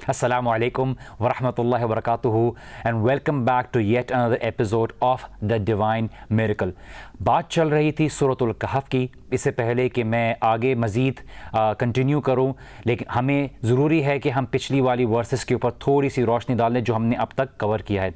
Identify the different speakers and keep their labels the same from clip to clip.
Speaker 1: Assalamu alaikum wa rahmatullahi wa barakatuhu, and welcome back to yet another episode of The Divine Miracle. بات چل رہی تھی سورۃ الکہف کی. اس سے پہلے کہ میں آگے مزید کنٹینیو کروں، لیکن ہمیں ضروری ہے کہ ہم پچھلی والی ورسز کے اوپر تھوڑی سی روشنی ڈال دیں جو ہم نے اب تک کور کیا ہے.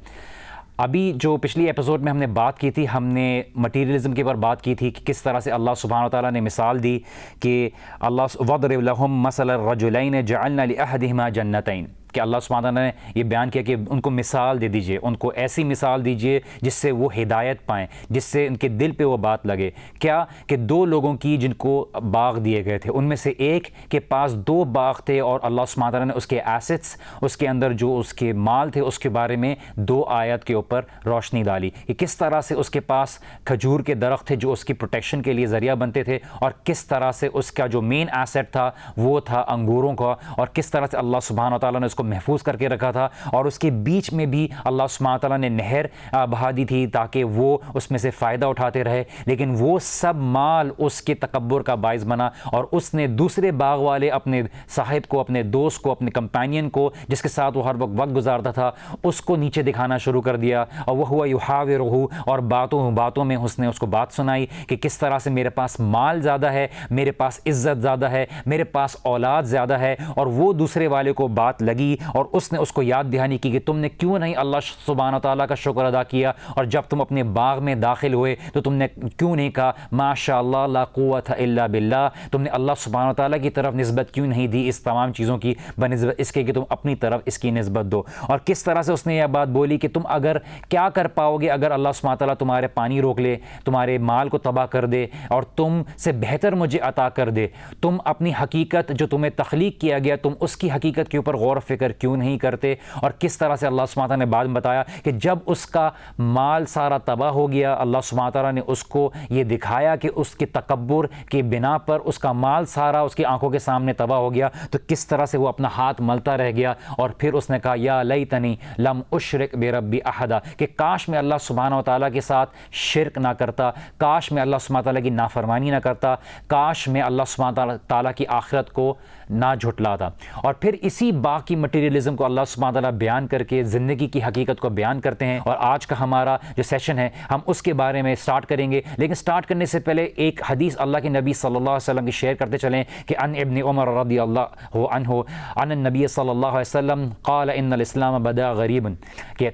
Speaker 1: ابھی جو پچھلی ایپیسوڈ میں ہم نے بات کی تھی، ہم نے مٹیریلزم کے اوپر بات کی تھی کہ کس طرح سے اللہ سبحانہ و تعالیٰ نے مثال دی کہ اللہ وَضْرِبْ لَهُمْ مَثَلَ الرَّجُلَيْنِ جَعَلْنَا لِأَحَدِهِمَا جَنَّتَيْنِ، کہ اللہ سبحانہ تعالیٰ نے یہ بیان کیا کہ ان کو مثال دے دیجئے، ان کو ایسی مثال دیجئے جس سے وہ ہدایت پائیں، جس سے ان کے دل پہ وہ بات لگے. کیا کہ دو لوگوں کی جن کو باغ دیے گئے تھے، ان میں سے ایک کے پاس دو باغ تھے اور اللہ سبحانہ تعالیٰ نے اس کے ایسٹس، اس کے اندر جو اس کے مال تھے، اس کے بارے میں دو آیات کے اوپر روشنی ڈالی کہ کس طرح سے اس کے پاس کھجور کے درخت تھے جو اس کی پروٹیکشن کے لیے ذریعہ بنتے تھے، اور کس طرح سے اس کا جو مین ایسٹ تھا وہ تھا انگوروں کا، اور کس طرح سے اللہ سبحانہ تعالیٰ نے اس کو محفوظ کر کے رکھا تھا، اور اس کے بیچ میں بھی اللہ سبحانہ تعالیٰ نے نہر بہا دی تھی تاکہ وہ اس میں سے فائدہ اٹھاتے رہے. لیکن وہ سب مال اس کے تکبر کا باعث بنا، اور اس نے دوسرے باغ والے اپنے صاحب کو، اپنے دوست کو، اپنے کمپینین کو جس کے ساتھ وہ ہر وقت گزارتا تھا، اس کو نیچے دکھانا شروع کر دیا. اور وہ ہوا یحاورہ، اور باتوں میں اس نے اس کو بات سنائی کہ کس طرح سے میرے پاس مال زیادہ ہے، میرے پاس عزت زیادہ ہے، میرے پاس اولاد زیادہ ہے. اور وہ دوسرے والے کو بات لگی اور اس نے اس کو یاد دہانی کی کہ تم نے کیوں نہیں اللہ سبحانہ تعالیٰ کا شکر ادا کیا، اور جب تم اپنے باغ میں داخل ہوئے تو تم نے کیوں نہیں کہا ماشاء اللہ لا قوت الا باللہ، تم نے اللہ سبحانہ تعالیٰ کی طرف نسبت کیوں نہیں دی اس تمام چیزوں کی بنسبت اس کے کہ تم اپنی طرف اس کی نسبت دو. اور کس طرح سے اس نے یہ بات بولی کہ تم اگر کیا کر پاؤ گے اگر اللہ سبحانہ تعالیٰ تمہارے پانی روک لے، تمہارے مال کو تباہ کر دے اور تم سے بہتر مجھے عطا کر دے. تم اپنی حقیقت جو تمہیں تخلیق کیا گیا، تم اس کی حقیقت کے اوپر غور و فکر کیوں نہیں کرتے. اور کس طرح سے اللہ سبحانہ تعالیٰ نے بعد میں بتایا کہ جب اس کا مال سارا تباہ ہو گیا، اللہ سبحانہ تعالیٰ نے اس کو یہ دکھایا کہ اس کے تکبر کی بنا پر اس کا مال سارا اس کی آنکھوں کے سامنے تباہ ہو گیا، تو کس طرح سے وہ اپنا ہاتھ ملتا رہ گیا. اور پھر اس نے کہا یا لیتنی لم اشرک بربی احدا، کہ کاش میں اللہ سبحانہ و تعالیٰ کے ساتھ شرک نہ کرتا، کاش میں اللہ سبحانہ تعالیٰ کی نافرمانی نہ کرتا، کاش میں اللہ سبحانہ تعالیٰ کی آخرت کو نہ جھٹلاتا. اور پھر اسی باقی مٹیریلزم کو اللہ سبحانہ تعالیٰ بیان کر کے زندگی کی حقیقت کو بیان کرتے ہیں. اور آج کا ہمارا جو سیشن ہے ہم اس کے بارے میں سٹارٹ کریں گے. لیکن سٹارٹ کرنے سے پہلے ایک حدیث اللہ کے نبی صلی اللہ علیہ وسلم کی شیئر کرتے چلیں کہ ان ابن عمر رضی اللہ عنہ ان النبی صلی اللہ علیہ وسلم قال ان الاسلام بدا غریبا، کہ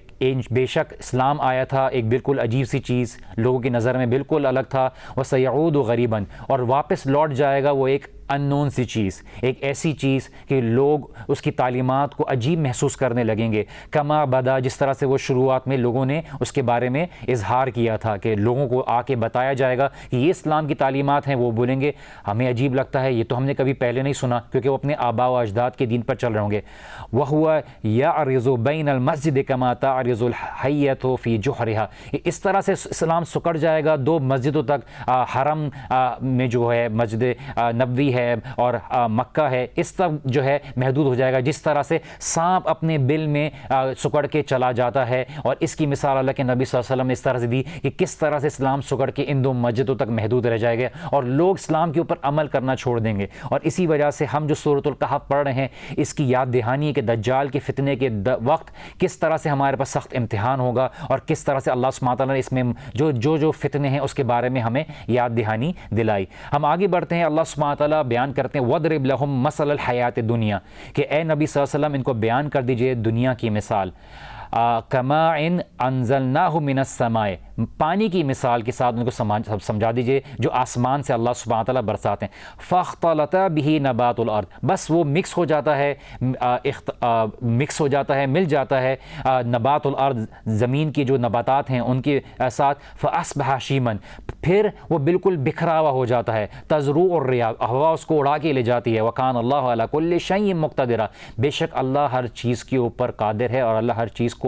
Speaker 1: بے شک اسلام آیا تھا ایک بالکل عجیب سی چیز، لوگوں کی نظر میں بالکل الگ تھا. وسیعود غریبا، اور واپس لوٹ جائے گا وہ ایک ان نون سی چیز، ایک ایسی چیز کہ لوگ اس کی تعلیمات کو عجیب محسوس کرنے لگیں گے. کما بدا، جس طرح سے وہ شروعات میں لوگوں نے اس کے بارے میں اظہار کیا تھا کہ لوگوں کو آ کے بتایا جائے گا کہ یہ اسلام کی تعلیمات ہیں، وہ بولیں گے ہمیں عجیب لگتا ہے، یہ تو ہم نے کبھی پہلے نہیں سنا، کیونکہ وہ اپنے آباء و اجداد کے دین پر چل رہے ہوں گے. وَهُوَ يَعْرِضُ بَيْنَ الْمَسْجِدِ كَمَا تَعْرِضُ الْحَيَّةُ فِي جُحْرِهَا، اس طرح سے اسلام سکڑ جائے گا دو مسجدوں تک، حرم میں جو ہے مسجد نبوی ہے اور مکہ ہے، اس تک جو ہے محدود ہو جائے گا، جس طرح سے سانپ اپنے بل میں سکڑ کے چلا جاتا ہے. اور اس کی مثال اللہ کے نبی صلی اللہ علیہ وسلم نے اس طرح سے دی کہ کس طرح سے اسلام سکڑ کے ان دو مسجدوں تک محدود رہ جائے گا اور لوگ اسلام کے اوپر عمل کرنا چھوڑ دیں گے. اور اسی وجہ سے ہم جو سورۃ الکہف پڑھ رہے ہیں اس کی یاد دہانی ہے کہ دجال کے فتنے کے وقت کس طرح سے ہمارے پاس سخت امتحان ہوگا، اور کس طرح سے اللہ سبحانہ تعالیٰ نے اس میں جو فتنے ہیں اس کے بارے میں ہمیں یاد دہانی دلائی. ہم آگے بڑھتے ہیں. اللہ سبحانہ تعالیٰ بیان کرتے ہیں وَضْرِبْ لَهُمْ مَثَلَ الْحَيَاةِ الدُّنْيَا، کہ اے نبی صلی اللہ علیہ وسلم ان کو بیان کر دیجئے دنیا کی مثال. کماء انزلناہ من السماء، پانی کی مثال کے ساتھ ان کو سمجھا دیجئے جو آسمان سے اللہ سبحانہ تعالیٰ برساتے ہیں. فاختلط بہ نبات الارض، بس وہ مکس ہو جاتا ہے مل جاتا ہے نبات الارض، زمین کی جو نباتات ہیں ان کے ساتھ. فاصبح شیما، پھر وہ بالکل بکھرا ہوا ہو جاتا ہے. تزروع الریاح، ہوا اس کو اڑا کے لے جاتی ہے. وکان اللہ علی کل شیء مقتدرا، بے شک اللہ ہر چیز کے اوپر قادر ہے اور اللہ ہر چیز کو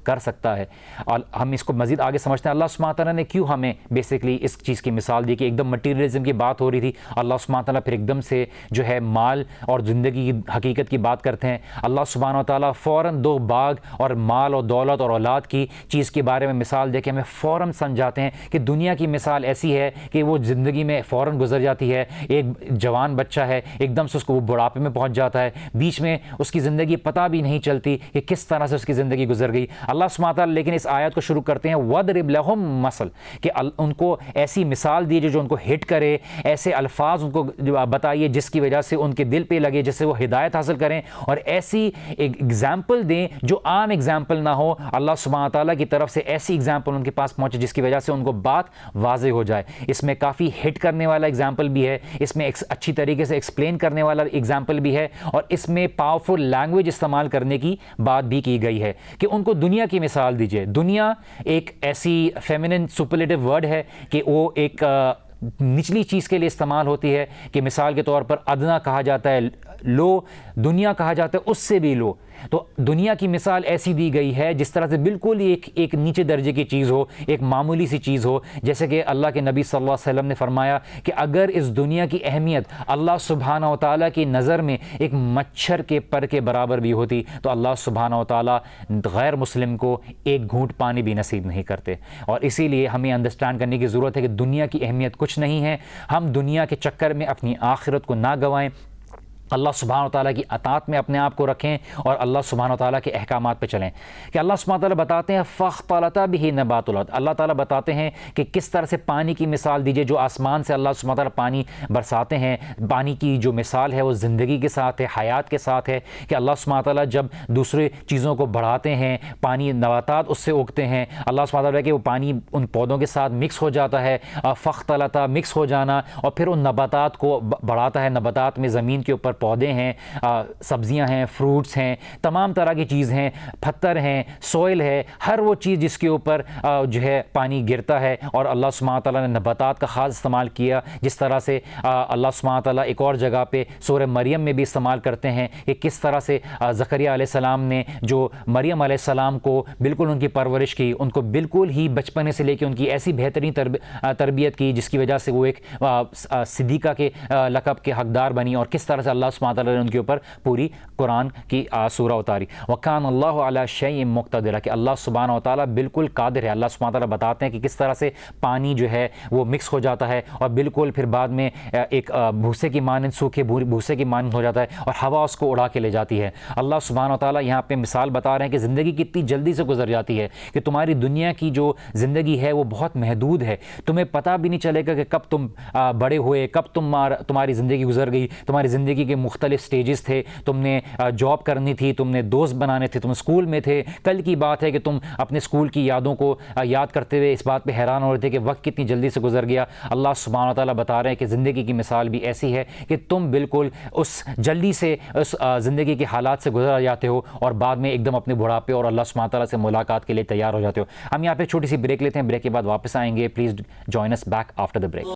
Speaker 1: کر سکتا ہے. اور ہم اس کو مزید آگے سمجھتے ہیں اللہ سبحانہ تعالیٰ نے کیوں ہمیں بیسکلی اس چیز کی مثال دی کہ ایک دم مٹیریلزم کی بات ہو رہی تھی, اللہ سبحانہ تعالیٰ پھر ایک دم سے جو ہے مال اور زندگی کی حقیقت کی بات کرتے ہیں. اللہ سبحانہ تعالیٰ فوراً 2 باغ اور مال اور دولت اور اولاد کی چیز کے بارے میں مثال دے کے ہمیں فوراً سمجھاتے ہیں کہ دنیا کی مثال ایسی ہے کہ وہ زندگی میں فوراً گزر جاتی ہے. ایک جوان بچہ ہے, ایک دم سے اس کو وہ بڑھاپے میں پہنچ جاتا ہے, بیچ میں اس کی زندگی پتہ بھی نہیں چلتی کہ کس طرح سے اس کی زندگی گزر گئی. اللہ سبحانہ تعالیٰ لیکن اس آیت کو شروع کرتے ہیں وَضْرِبْ لَهُمْ مَثَل, کہ ان کو ایسی مثال دیجیے جو ان کو ہٹ کرے, ایسے الفاظ ان کو بتائیے جس کی وجہ سے ان کے دل پہ لگے, جس سے وہ ہدایت حاصل کریں, اور ایسی ایک ایگزامپل دیں جو عام ایگزامپل نہ ہو. اللہ سبحانہ تعالیٰ کی طرف سے ایسی ایگزامپل ان کے پاس پہنچے جس کی وجہ سے ان کو بات واضح ہو جائے. اس میں کافی ہٹ کرنے والا ایگزامپل بھی ہے, اس میں اچھی طریقے سے ایکسپلین کرنے والا ایگزامپل بھی ہے, اور اس میں پاورفل لینگویج استعمال کرنے کی بات بھی کی گئی ہے کہ ان کو دنیا کی مثال دیجیے. دنیا ایک ایسی فیمینن سپرلیٹو ورڈ ہے کہ وہ ایک نچلی چیز کے لیے استعمال ہوتی ہے, کہ مثال کے طور پر ادنا کہا جاتا ہے, لو دنیا کہا جاتا ہے اس سے بھی لو. تو دنیا کی مثال ایسی دی گئی ہے جس طرح سے بالکل ایک نیچے درجے کی چیز ہو, ایک معمولی سی چیز ہو. جیسے کہ اللہ کے نبی صلی اللہ علیہ وسلم نے فرمایا کہ اگر اس دنیا کی اہمیت اللہ سبحانہ و تعالیٰ کی نظر میں ایک مچھر کے پر کے برابر بھی ہوتی تو اللہ سبحانہ و تعالیٰ غیر مسلم کو ایک گھونٹ پانی بھی نصیب نہیں کرتے. اور اسی لیے ہمیں انڈرسٹینڈ کرنے کی ضرورت ہے کہ دنیا کی اہمیت کچھ نہیں ہے. ہم دنیا کے چکر میں اپنی آخرت کو نہ گنوائیں, اللہ سبحانہ و تعالیٰ کی اطاعت میں اپنے آپ کو رکھیں اور اللہ سبحانہ و تعالیٰ کے احکامات پہ چلیں. کہ اللہ سبحانہ و تعالیٰ بتاتے ہیں فَاخْتَلَطَ بِهِ نَبَاتُ الْأَرْضِ, اللہ تعالیٰ بتاتے ہیں کہ کس طرح سے پانی کی مثال دیجیے جو آسمان سے اللہ سبحانہ و تعالیٰ پانی برساتے ہیں. پانی کی جو مثال ہے وہ زندگی کے ساتھ ہے, حیات کے ساتھ ہے, کہ اللہ سبحانہ و تعالیٰ جب دوسرے چیزوں کو بڑھاتے ہیں, پانی نباتات اس سے اگتے ہیں, اللہ سبحانہ و تعالیٰ کہ وہ پانی ان پودوں کے ساتھ مکس ہو جاتا ہے, فَاخْتَلَطَ مکس ہو جانا, اور پھر ان نباتات کو بڑھاتا ہے. نباتات میں زمین کے اوپر پودے ہیں, سبزیاں ہیں, فروٹس ہیں, تمام طرح کی چیز ہیں, پتھر ہیں, سوئل ہے, ہر وہ چیز جس کے اوپر جو ہے پانی گرتا ہے. اور اللہ سبحانہ تعالیٰ نے نباتات کا خاص استعمال کیا, جس طرح سے اللہ سبحانہ تعالیٰ ایک اور جگہ پہ سورہ مریم میں بھی استعمال کرتے ہیں کہ کس طرح سے زکریا علیہ السلام نے جو مریم علیہ السلام کو بالکل ان کی پرورش کی, ان کو بالکل ہی بچپنے سے لے کے ان کی ایسی بہترین تربیت کی جس کی وجہ سے وہ ایک صدیقہ کے لقب کے حقدار بنی, اور کس طرح سے اللہ سبحانہ تعالیٰ نے ان کے اوپر پوری قرآن کی سورہ اتاری. وَكَانَ اللَّهُ عَلَى شَيْءٍ مُقْتَدِرًا, کہ اللہ سبحانہ و تعالیٰ بالکل قادر ہے. اللہ سبحانہ و تعالیٰ بتاتے ہیں کہ کس طرح سے پانی جو ہے وہ مکس ہو جاتا ہے اور بالکل پھر بعد میں ایک بھوسے کی مانند, سوکھے بھوسے کی مانند ہو جاتا ہے, اور ہوا اس کو اڑا کے لے جاتی ہے. اللہ سبحانہ و تعالیٰ یہاں پہ مثال بتا رہے ہیں کہ زندگی کتنی جلدی سے گزر جاتی ہے, کہ تمہاری دنیا کی جو زندگی ہے وہ بہت محدود ہے. تمہیں پتہ بھی نہیں چلے گا کہ کب تم بڑے ہوئے, کب تمہاری زندگی گزر گئی. تمہاری زندگی کے مختلف سٹیجز تھے, تم نے جاب کرنی تھی, تم نے دوست بنانے تھے, تم اسکول میں تھے. کل کی بات ہے کہ تم اپنے اسکول کی یادوں کو یاد کرتے ہوئے اس بات پہ حیران ہو رہے تھے کہ وقت کتنی جلدی سے گزر گیا. اللہ سبحانہ تعالیٰ بتا رہے ہیں کہ زندگی کی مثال بھی ایسی ہے کہ تم بالکل اس جلدی سے اس زندگی کے حالات سے گزر جاتے ہو اور بعد میں ایک دم اپنے بڑھاپے اور اللہ سبحانہ تعالیٰ سے ملاقات کے لیے تیار ہو جاتے ہو. ہم یہاں پہ چھوٹی سی بریک لیتے ہیں, بریک کے بعد واپس آئیں گے. Please join us back after the break.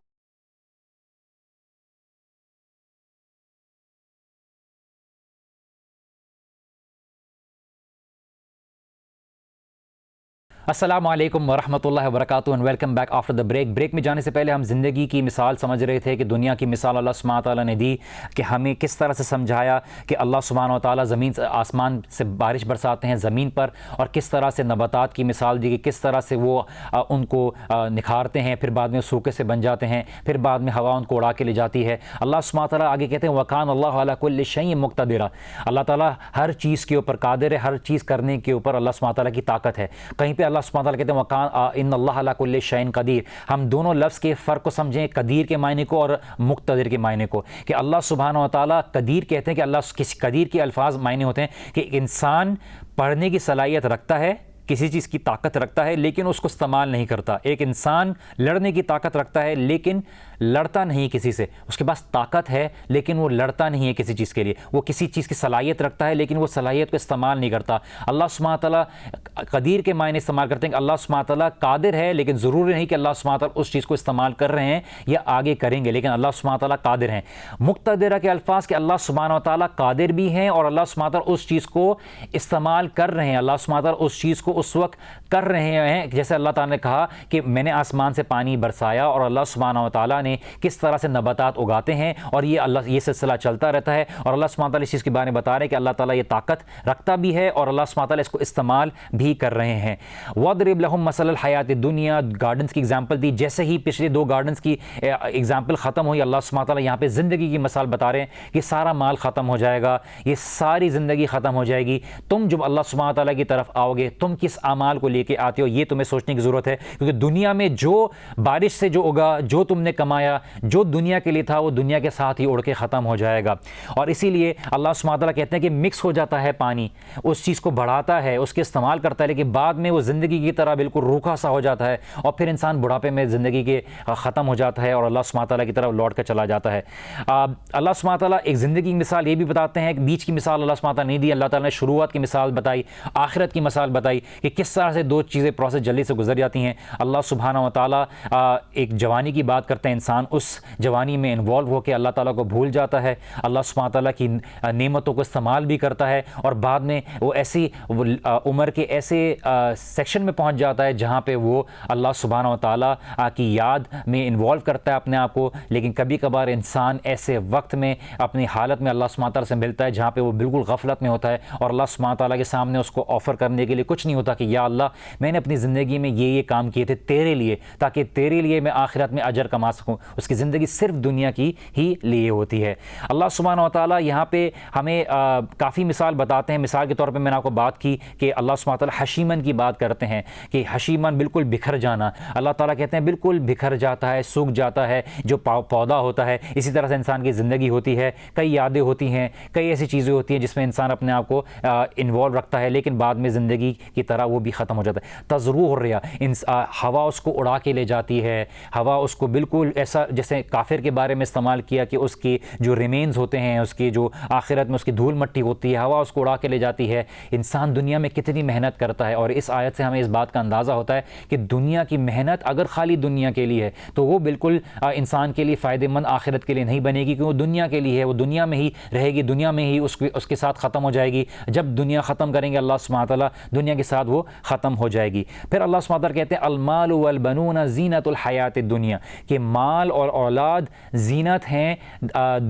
Speaker 1: السلام علیکم ورحمۃ اللہ وبرکاتہ and welcome back after the break. Break میں جانے سے پہلے ہم زندگی کی مثال سمجھ رہے تھے کہ دنیا کی مثال اللہ سبحانہ تعالیٰ نے دی, کہ ہمیں کس طرح سے سمجھایا کہ اللہ سبحانہ تعالیٰ زمین سے آسمان سے بارش برساتے ہیں زمین پر, اور کس طرح سے نباتات کی مثال دی کہ کس طرح سے وہ ان کو نکھارتے ہیں, پھر بعد میں سوکھے سے بن جاتے ہیں, پھر بعد میں ہوا ان کو اڑا کے لے جاتی ہے. اللہ سبحانہ تعالیٰ آگے کہتے ہیں وَكَانَ اللَّهُ عَلَى كُلِّ شَيْءٍ مُقْتَدِرًا, اللہ تعالیٰ ہر چیز کے اوپر قادر ہے, ہر چیز کرنے کے اوپر اللہ سبحانہ تعالیٰ کی طاقت ہے. کہیں پہ اللہ سبحانہ تعالیٰ کہتے ہیں ان اللہ علی کل شیء قدیر. ہم دونوں لفظ کے فرق کو سمجھیں, قدیر کے معنی کو اور مقتدر کے معنی کو, کہ اللہ سبحانہ و تعالیٰ قدیر کہتے ہیں کہ اللہ کسی قدیر کے الفاظ معنی ہوتے ہیں کہ انسان پڑھنے کی صلاحیت رکھتا ہے, کسی چیز کی طاقت رکھتا ہے لیکن اس کو استعمال نہیں کرتا. ایک انسان لڑنے کی طاقت رکھتا ہے لیکن لڑتا نہیں کسی سے، اس کے پاس طاقت ہے لیکن وہ لڑتا نہیں ہے کسی چیز کے لیے، وہ کسی چیز کی صلاحیت رکھتا ہے لیکن وہ صلاحیت کو استعمال نہیں کرتا۔ اللہ سبحانہ تعالیٰ قدیر کے معنی استعمال کرتے ہیں کہ اللہ سبحانہ تعالیٰ قادر ہے، لیکن ضروری نہیں کہ اللہ سبحانہ تعالیٰ اس چیز کو استعمال کر رہے ہیں یا آگے کریں گے، لیکن اللہ سبحانہ تعالیٰ قادر ہیں۔ مقتدرہ کے الفاظ کہ اللہ سبحانہ تعالیٰ قادر بھی ہیں اور اللہ سبحانہ تعالیٰ اس چیز کو استعمال کر رہے ہیں، اللہ سبحانہ تعالیٰ اس چیز کو اس وقت کر رہے ہیں، جیسے اللہ تعالیٰ نے کہا کہ میں نے آسمان سے پانی برسایا، اور اللہ سبحانہ تعالیٰ نے کس طرح سے نباتات اگاتے ہیں، اور یہ سلسلہ چلتا رہتا ہے، اور اللہ سبحانہ تعالیٰ اس چیز کے بارے میں بتا رہے ہیں کہ اللہ تعالیٰ یہ طاقت رکھتا بھی ہے اور اللہ سبحانہ تعالیٰ اس کو استعمال بھی کر رہے ہیں۔ وَاضْرِبْ لَهُمْ مَثَلَ الْحَيَاةِ الدُّنْيَا، گارڈنز کی ایگزامپل دی، جیسے ہی پچھلے 2 گارڈنز کی ایگزامپل ختم ہوئی، اللہ سبحانہ تعالیٰ یہاں پہ زندگی کی مثال بتا رہے ہیں کہ سارا مال ختم ہو جائے گا، یہ ساری زندگی ختم ہو جائے گی، تم جب اللہ سبحانہ تعالیٰ کی طرف آؤ گے تم کس اعمال کو لے کے آتے ہو، یہ تمہیں سوچنے کی ضرورت ہے، کیونکہ دنیا میں جو بارش سے جو اگا، جو تم نے کمایا، جو دنیا کے لیے تھا، وہ دنیا کے ساتھ ہی اڑ کے ختم ہو جائے گا۔ اور اسی لیے اللہ سبحانہ تعالیٰ کہتے ہیں کہ مکس ہو جاتا ہے پانی، اس چیز کو بڑھاتا ہے، اس کے استعمال کرتا ہے، لیکن بعد میں وہ زندگی کی طرح بالکل روکھا سا ہو جاتا ہے، اور پھر انسان بڑھاپے میں زندگی کے ختم ہو جاتا ہے اور اللہ سبحانہ تعالیٰ کی طرف لوٹ کر چلا جاتا ہے۔ اللہ سبحانہ تعالیٰ ایک زندگی کی مثال یہ بھی بتاتے ہیں، بیچ کی مثال اللہ سبحانہ تعالیٰ نہیں دی، اللہ تعالیٰ نے شروعات کی مثال بتائی، آخرت کی مثال بتائی کہ کس طرح سے 2 چیزیں پروسیس جلدی سے گزر جاتی ہیں۔ اللہ سبحانہ و تعالیٰ ایک جوانی کی بات کرتے ہیں، انسان اس جوانی میں انوالو ہو کے اللہ تعالیٰ کو بھول جاتا ہے، اللہ سبحانہ تعالیٰ کی نعمتوں کو استعمال بھی کرتا ہے، اور بعد میں وہ ایسی عمر کے ایسے سیکشن میں پہنچ جاتا ہے جہاں پہ وہ اللہ سبحانہ و تعالیٰ کی یاد میں انوالو کرتا ہے اپنے آپ کو۔ لیکن کبھی کبھار انسان ایسے وقت میں اپنی حالت میں اللہ سبحانہ تعالیٰ سے ملتا ہے جہاں پہ وہ بالکل غفلت میں ہوتا ہے، اور اللہ سبحانہ تعالیٰ کے سامنے اس کو آفر کرنے کے لیے کچھ نہیں ہوتا کہ یا اللہ میں نے اپنی زندگی میں یہ کام کیے تھے تیرے لیے، تاکہ تیرے لیے میں آخرت میں اجر کما سکوں۔ اس کی زندگی صرف دنیا کی ہی لیے ہوتی ہے۔ اللہ سبحانہ و تعالیٰ یہاں پہ ہمیں کافی مثال بتاتے ہیں۔ مثال کے طور پہ میں نے آپ کو بات کی کہ اللہ سبحانہ تعالیٰ حشیمن کی بات کرتے ہیں کہ حشیمن بالکل بکھر جانا، اللہ تعالیٰ کہتے ہیں بالکل بکھر جاتا ہے، سوکھ جاتا ہے جو پودا ہوتا ہے۔ اسی طرح سے انسان کی زندگی ہوتی ہے، کئی یادیں ہوتی ہیں، کئی ایسی چیزیں ہوتی ہیں جس میں انسان اپنے آپ کو انوالو رکھتا ہے، لیکن بعد میں زندگی کی طرح وہ بھی ختم ہو جاتا ہے۔ تزروح الریا، ہوا اس کو اڑا کے لے جاتی ہے، ہوا اس کو بالکل ایسا جیسے کافر کے بارے میں استعمال کیا کہ اس کی جو ریمینز ہوتے ہیں، اس کی جو آخرت میں اس کی دھول مٹی ہوتی ہے، ہوا اس کو اڑا کے لے جاتی ہے۔ انسان دنیا میں کتنی محنت کرتا ہے، اور اس آیت سے ہمیں اس بات کا اندازہ ہوتا ہے کہ دنیا کی محنت اگر خالی دنیا کے لیے ہے تو وہ بالکل انسان کے لیے فائدہ مند آخرت کے لیے نہیں بنے گی، کیونکہ وہ دنیا کے لیے ہے، وہ دنیا میں ہی رہے گی، دنیا میں ہی اس کے ساتھ ختم ہو جائے گی۔ جب دنیا ختم کریں گے اللہ سبحانہ تعالیٰ، دنیا کے ساتھ وہ ختم ہو جائے گی۔ پھر اللہ سبحانہ تعالیٰ کہتے ہیں المال والبنون زینت الحیات الدنیا، کہ مال اور اولاد زینت ہیں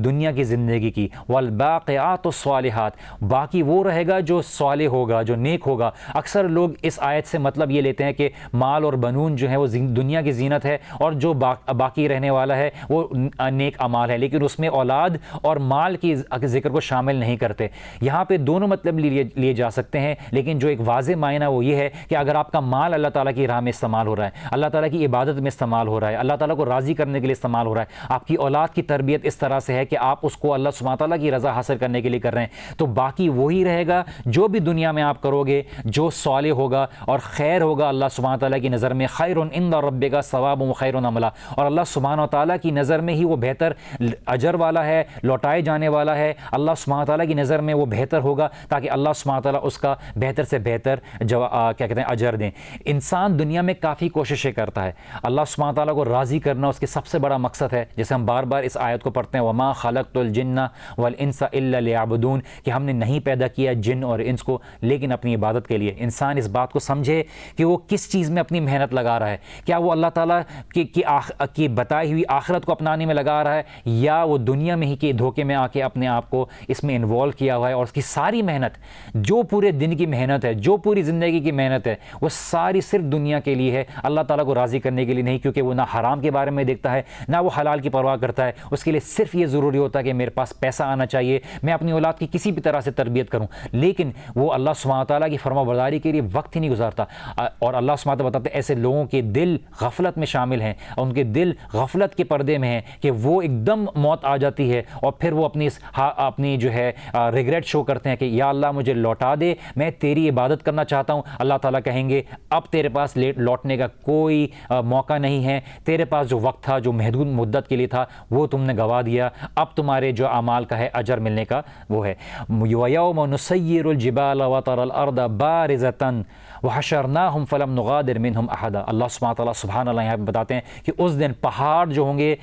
Speaker 1: دنیا کی زندگی کی۔ والباقیات الصالحات، باقی وہ رہے گا جو صالح ہوگا، جو نیک ہوگا۔ اکثر لوگ اس آیت سے مطلب یہ لیتے ہیں کہ مال اور بنون جو ہے وہ دنیا کی زینت ہے، اور جو باقی رہنے والا ہے وہ نیک اعمال ہے، لیکن اس میں اولاد اور مال کی ذکر کو شامل نہیں کرتے۔ یہاں پہ دونوں مطلب لیے جا سکتے ہیں، لیکن جو ایک واضح معنی وہ یہ ہے کہ اگر آپ کا مال اللہ تعالیٰ کی راہ میں استعمال ہو رہا ہے، اللہ تعالیٰ کی عبادت میں استعمال ہو رہا ہے، اللہ تعالیٰ کو راضی کرنے کے لیے استعمال ہو رہا ہے، آپ کی اولاد کی تربیت اس طرح سے ہے کہ آپ اس کو اللہ سبحانہ تعالیٰ کی رضا حاصل کرنے کے لیے کر رہے ہیں، تو باقی وہی رہے گا جو بھی دنیا میں آپ کرو گے جو صالح ہوگا اور خیر ہوگا اللہ سبحانہ تعالیٰ کی نظر میں، خیر عند ربک ثواب و خیر عملا، اور اللہ سبحانہ تعالیٰ کی نظر میں ہی وہ بہتر اجر والا ہے، لوٹائے جانے والا ہے، اللہ سبحانہ تعالیٰ کی نظر میں وہ بہتر ہوگا، تاکہ اللہ سبحانہ تعالیٰ اس کا بہتر سے بہتر کیا کہتے ہیں اجر دیں۔ انسان دنیا میں کافی کوششیں کرتا ہے، اللہ سبحانہ تعالیٰ کو راضی کرنا اس کے سب سے بڑا مقصد ہے، جیسے ہم بار بار اس آیت کو پڑھتے ہیں وما خلقت الجن والانس الا لیعبدون، کہ ہم نے نہیں پیدا کیا جن اور انس کو لیکن اپنی عبادت کے لیے۔ انسان اس بات کو سمجھے کہ وہ کس چیز میں اپنی محنت لگا رہا ہے، کیا وہ اللہ تعالیٰ کی بتائی ہوئی آخرت کو اپنانے میں لگا رہا ہے، یا وہ دنیا میں ہی کے دھوکے میں آ کے اپنے آپ کو اس میں انوالو کیا ہوا ہے، اور اس کی ساری محنت جو پورے دن کی محنت ہے، جو پوری زندگی کی محنت ہے، وہ ساری صرف دنیا کے لیے ہے، اللہ تعالیٰ کو راضی کرنے کے لیے نہیں، کیونکہ وہ نہ حرام کے بارے میں دیکھتا ہے نہ وہ حلال کی پرواہ کرتا ہے۔ اس کے لیے صرف یہ ضروری ہوتا ہے کہ میرے پاس پیسہ آنا چاہیے، میں اپنی اولاد کی کسی بھی طرح سے تربیت کروں، لیکن وہ اللہ سبحانہ تعالیٰ کی فرما برداری کے لیے وقت ہی نہیں گزارتا۔ اور اللہ سبحانہ تعالیٰ بتاتے ہیں ایسے لوگوں کے دل غفلت میں شامل ہیں، اور ان کے دل غفلت کے پردے میں ہیں کہ وہ ایک دم موت آ جاتی ہے اور پھر وہ اپنی جو ہے ریگریٹ شو کرتے ہیں کہ یا اللہ مجھے لوٹا دے، میں تیری عبادت کرنا چاہتا ہوں۔ اللہ تعالیٰ کہیں گے اب تیرے پاس لوٹنے کا کوئی موقع نہیں ہے، تیرے پاس جو وقت تھا، جو محدود مدت کے لیے تھا وہ تم نے گوا دیا، اب تمہارے جو اعمال کا ہے اجر ملنے کا وہ ہے۔ وَيَوْمَ نُسَيِّرُ الْجِبَالَ وَتَرَى الْأَرْضَ بَارِزَةً وَحَشَرْنَاهُمْ فَلَمْ نُغَادِرْ مِنْهُمْ أَحَدًا۔ اللہ سبحانہ تعالیٰ سبحان اللہ یہاں پہ بتاتے ہیں کہ اس دن پہاڑ جو ہوں گے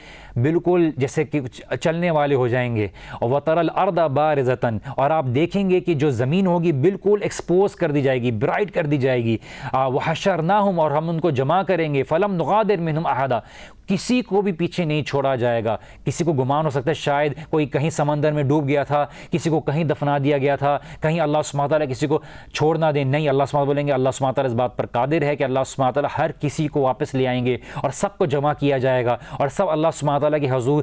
Speaker 1: بالکل جیسے کہ چلنے والے ہو جائیں گے، اور وَتَرَى الْأَرْضَ بَارِزَةً، اور آپ دیکھیں گے کہ جو زمین ہوگی بالکل ایکسپوز کر دی جائے گی، برائٹ کر دی جائے گی۔ وَحَشَرْنَاهُمْ، اور ہم ان کو جمع کریں گے، فَلَمْ نُغَادِرْ مِنْهُمْ أَحَدًا، کسی کو بھی پیچھے نہیں چھوڑا جائے گا۔ کسی کو گمان ہو سکتا ہے شاید کوئی کہیں سمندر میں ڈوب گیا تھا، کسی کو کہیں دفنا دیا گیا تھا، کہیں اللہ سبحانہ تعالیٰ کسی کو چھوڑ نہ دیں، نہیں، اللہ سبحانہ بولیں گے، اللہ سبحانہ تعالیٰ اس بات پر قادر ہے کہ اللہ سبحانہ تعالیٰ ہر کسی کو واپس لے آئیں گے اور سب کو جمع کیا جائے گا، اور سب اللہ سبحانہ تعالیٰ کے حضور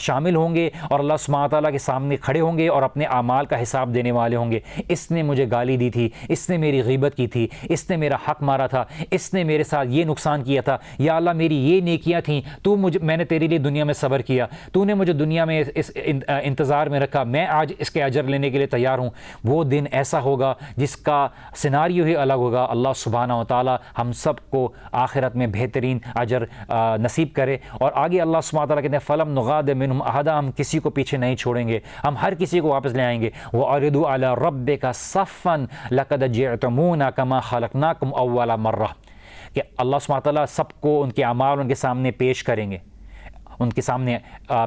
Speaker 1: شامل ہوں گے اور اللہ سبحانہ تعالیٰ کے سامنے کھڑے ہوں گے اور اپنے اعمال کا حساب دینے والے ہوں گے۔ اس نے مجھے گالی دی تھی، اس نے میری غیبت کی تھی، اس نے میرا حق مارا تھا، اس نے میرے ساتھ یہ نقصان کیا تھا، یا اللہ میری یہ نیکیاں تھیں، میں نے تیرے لیے دنیا میں صبر کیا، تو نے مجھے دنیا میں اس انتظار میں رکھا، میں آج اس کے اجر لینے کے لیے تیار ہوں۔ وہ دن ایسا ہوگا جس کا سیناریو ہی الگ ہوگا۔ اللہ سبحانہ و تعالی ہم سب کو آخرت میں بہترین اجر نصیب کرے۔ اور آگے اللہ سبحانہ تعالیٰ کہتے ہیں فَلَمْ نُغَادِرْ مِنْهُمْ أَحَدًا، ہم کسی کو پیچھے نہیں چھوڑیں گے، ہم ہر کسی کو واپس لے آئیں گے۔ وَأَعْرِضُوا عَلَىٰ رَبِّكَ صَفًّا لَقَدْ جِئْتُمُونَا كَمَا خَلَقْنَاكُمْ أَوَّلَ مَرَّةٍ، کہ اللہ سبحانہ تعالیٰ سب کو ان کے اعمال ان کے سامنے پیش کریں گے، ان کے سامنے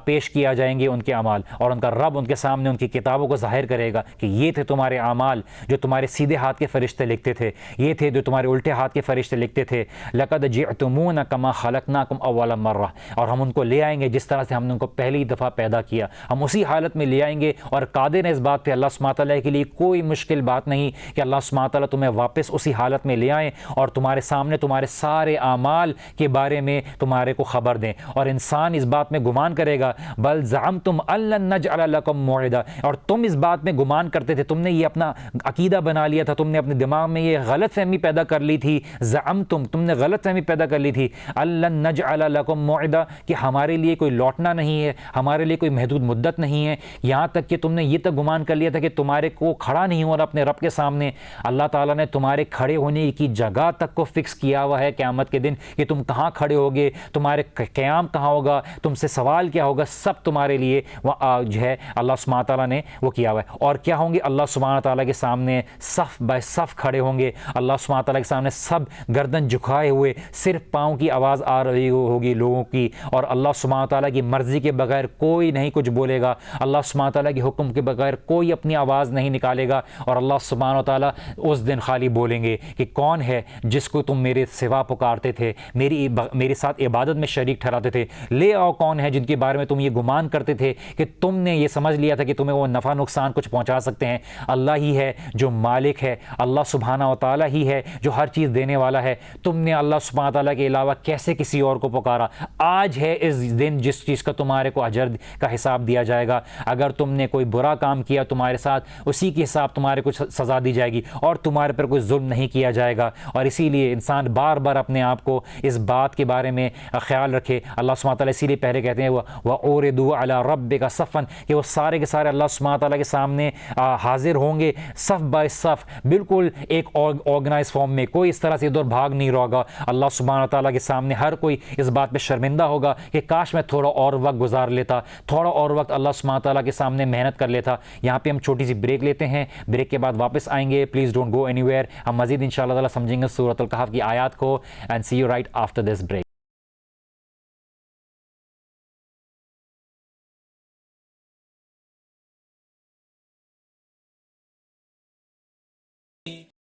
Speaker 1: پیش کیا جائیں گے ان کے اعمال، اور ان کا رب ان کے سامنے ان کی کتابوں کو ظاہر کرے گا کہ یہ تھے تمہارے اعمال جو تمہارے سیدھے ہاتھ کے فرشتے لکھتے تھے، یہ تھے جو تمہارے الٹے ہاتھ کے فرشتے لکھتے تھے۔ لَقَدْ جِئْتُمُونَا كَمَا خَلَقْنَاكُمْ أَوَّلَ مَرَّةٍ، اور ہم ان کو لے آئیں گے جس طرح سے ہم نے ان کو پہلی دفعہ پیدا کیا، ہم اسی حالت میں لے آئیں گے، اور قادر ہیں اس بات پہ اللہ سبحانہ تعالیٰ کے لیے کوئی مشکل بات نہیں کہ اللہ سبحانہ تعالیٰ تمہیں واپس اسی حالت میں لے آئیں اور تمہارے سامنے تمہارے سارے اعمال کے بارے میں تمہارے کو خبر دیں۔ اور انسان اس بات میں گمان کرے گا، بل زعمتم ان لن نجعل لکم موعدا، اور تم اس بات میں گمان کرتے تھے، تم نے یہ اپنا عقیدہ بنا لیا تھا، تم نے اپنے دماغ میں یہ غلط فہمی پیدا کر لی تھی، زعمتم، تم نے غلط فہمی پیدا کر لی تھی، ان لن نجعل لکم موعدا، کہ ہمارے لیے کوئی لوٹنا نہیں ہے، ہمارے لیے کوئی محدود مدت نہیں ہے، یہاں تک کہ تم نے یہ تک گمان کر لیا تھا کہ تمہارے کو کھڑا نہیں ہونا اپنے رب کے سامنے۔ اللہ تعالیٰ نے تمہارے کھڑے ہونے کی جگہ تک کو فکس کیا ہوا ہے قیامت کے دن کہ تم کہاں کھڑے ہوگے، تمہارے قیام کہاں ہوگا، تم سے سوال کیا ہوگا، سب تمہارے لیے جو ہے اللہ سبحانہ تعالیٰ نے وہ کیا ہوا ہے۔ اور کیا ہوں گے، اللہ سبحانہ تعالیٰ کے سامنے صف بائے صف کھڑے ہوں گے، اللہ سبحانہ تعالیٰ کے سامنے سب گردن جھکائے ہوئے، صرف پاؤں کی آواز آ رہی ہوگی لوگوں کی، اور اللہ سبحانہ تعالیٰ کی مرضی کے بغیر کوئی نہیں کچھ بولے گا، اللہ سبحانہ تعالیٰ کے حکم کے بغیر کوئی اپنی آواز نہیں نکالے گا، اور اللہ سبحانہ تعالیٰ اس دن خالی بولیں گے کہ کون ہے جس کو تم میرے سوا پکارتے تھے، میرے ساتھ عبادت میں شریک ٹھہراتے تھے، لے آؤ کون ہے جن کے بارے میں تم یہ گمان کرتے تھے کہ تم نے یہ سمجھ لیا تھا کہ تمہیں وہ نفع نقصان کچھ پہنچا سکتے ہیں۔ اللہ ہی ہے جو مالک ہے، اللہ سبحانہ و تعالیٰ ہی ہے جو ہر چیز دینے والا ہے۔ تم نے اللہ سبحانہ تعالیٰ کے علاوہ کیسے کسی اور کو پکارا؟ آج ہے اس دن جس چیز کا تمہارے کو اجر کا حساب دیا جائے گا۔ اگر تم نے کوئی برا کام کیا تمہارے ساتھ، اسی کے حساب تمہارے کو سزا دی جائے گی، اور تمہارے پر کوئی ظلم نہیں کیا جائے گا۔ اور اسی لیے انسان بار بار اپنے آپ کو اس بات کے بارے میں خیال رکھے۔ اللہ سبحانہ تعالیٰ اسی لیے پہلے کہتے ہیں وَأُعْرِضُوا عَلَىٰ رَبِّكَ صَفًّا، کہ وہ سارے کے سارے اللہ سبحانہ تعالیٰ کے سامنے حاضر ہوں گے صف بائی صف، بالکل ایک آرگنائز فارم میں، کوئی اس طرح سے ادھر بھاگ نہیں رہا ہوگا۔ اللہ سبحانہ تعالیٰ کے سامنے ہر کوئی اس بات پہ شرمندہ ہوگا کہ کاش میں تھوڑا اور وقت گزار لیتا، تھوڑا اور وقت اللہ سبحانہ تعالیٰ کے سامنے محنت کر لیتا۔ یہاں پہ ہم چھوٹی سی بریک لیتے ہیں، بریک کے بعد واپس آئیں گے، please don't go any where. ہم مزید انشاءاللہ تعالیٰ سمجھیں گے سورۃ الکہف کی آیات کو، and see you right after this break.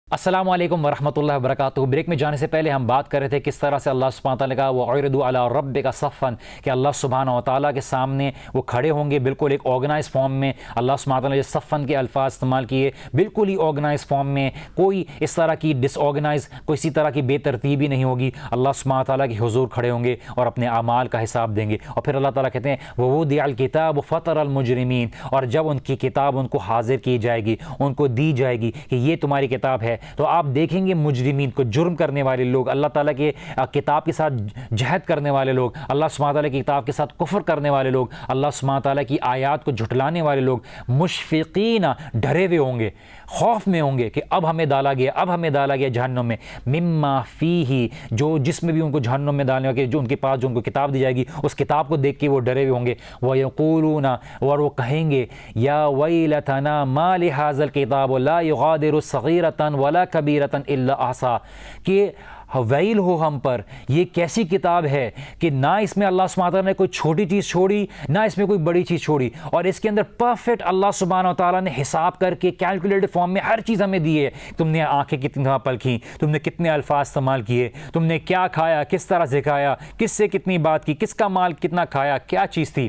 Speaker 1: السلام علیکم ورحمۃ اللہ وبرکاتہ۔ بریک میں جانے سے پہلے ہم بات کر رہے تھے کس طرح سے اللہ سبحانہ تعالیٰ کا وَأُعْرِضُوا عَلَىٰ رَبِّكَ صَفًّا، کہ اللہ سبحانہ و تعالیٰ کے سامنے وہ کھڑے ہوں گے بالکل ایک آرگنائز فارم میں۔ اللہ سبحانہ تعالیٰ نے صفن کے الفاظ استعمال کیے، بالکل ہی آرگنائز فارم میں، کوئی اس طرح کی ڈس آرگنائز، کوئی اسی طرح کی بے ترتیبی نہیں ہوگی۔ اللہ سبحانہ تعالیٰ کے حضور کھڑے ہوں گے اور اپنے اعمال کا حساب دیں گے۔ اور پھر اللہ تعالیٰ کہتے ہیں وَوُضِعَ الْكِتَابُ فَتَرَى الْمُجْرِمِينَ، اور جب ان کی کتاب ان کو حاضر کی جائے گی، ان کو دی جائے گی کہ یہ تمہاری کتاب ہے، تو آپ دیکھیں گے مجرمین کو، جرم کرنے والے لوگ، اللہ تعالیٰ کے کتاب کے ساتھ جہد کرنے والے لوگ، اللہ سبحانہ تعالیٰ کی کتاب کے ساتھ کفر کرنے والے لوگ، اللہ سبحانہ تعالیٰ کی آیات کو جھٹلانے والے لوگ مشفقین، ڈرے ہوئے ہوں گے، خوف میں ہوں گے کہ اب ہمیں ڈالا گیا جہنم میں، مما فیہ، جو جس میں بھی ان کو جہنم میں ڈالنے والے، جو ان کے پاس جو ان کو کتاب دی جائے گی اس کتاب کو دیکھ کے وہ ڈرے ہوئے ہوں گے، وَيَقُولُونَ، اور وہ کہیں گے یا ویلتنا ما لہذا الکتاب لا یغادر صغیرۃ ولا کبیرۃ الا احصاها، کہ ویل ہو ہم پر، یہ کیسی کتاب ہے کہ نہ اس میں اللہ سبحانہ تعالیٰ نے کوئی چھوٹی چیز چھوڑی، نہ اس میں کوئی بڑی چیز چھوڑی، اور اس کے اندر پرفیکٹ اللہ سبحانہ تعالیٰ نے حساب کر کے کیلکولیٹڈ فارم میں ہر چیز ہمیں دی ہے۔ تم نے آنکھیں کتنی پلکیں، تم نے کتنے الفاظ استعمال کیے، تم نے کیا کھایا، کس طرح سے کھایا، کس سے کتنی بات کی، کس کا مال کتنا کھایا، کیا چیز تھی،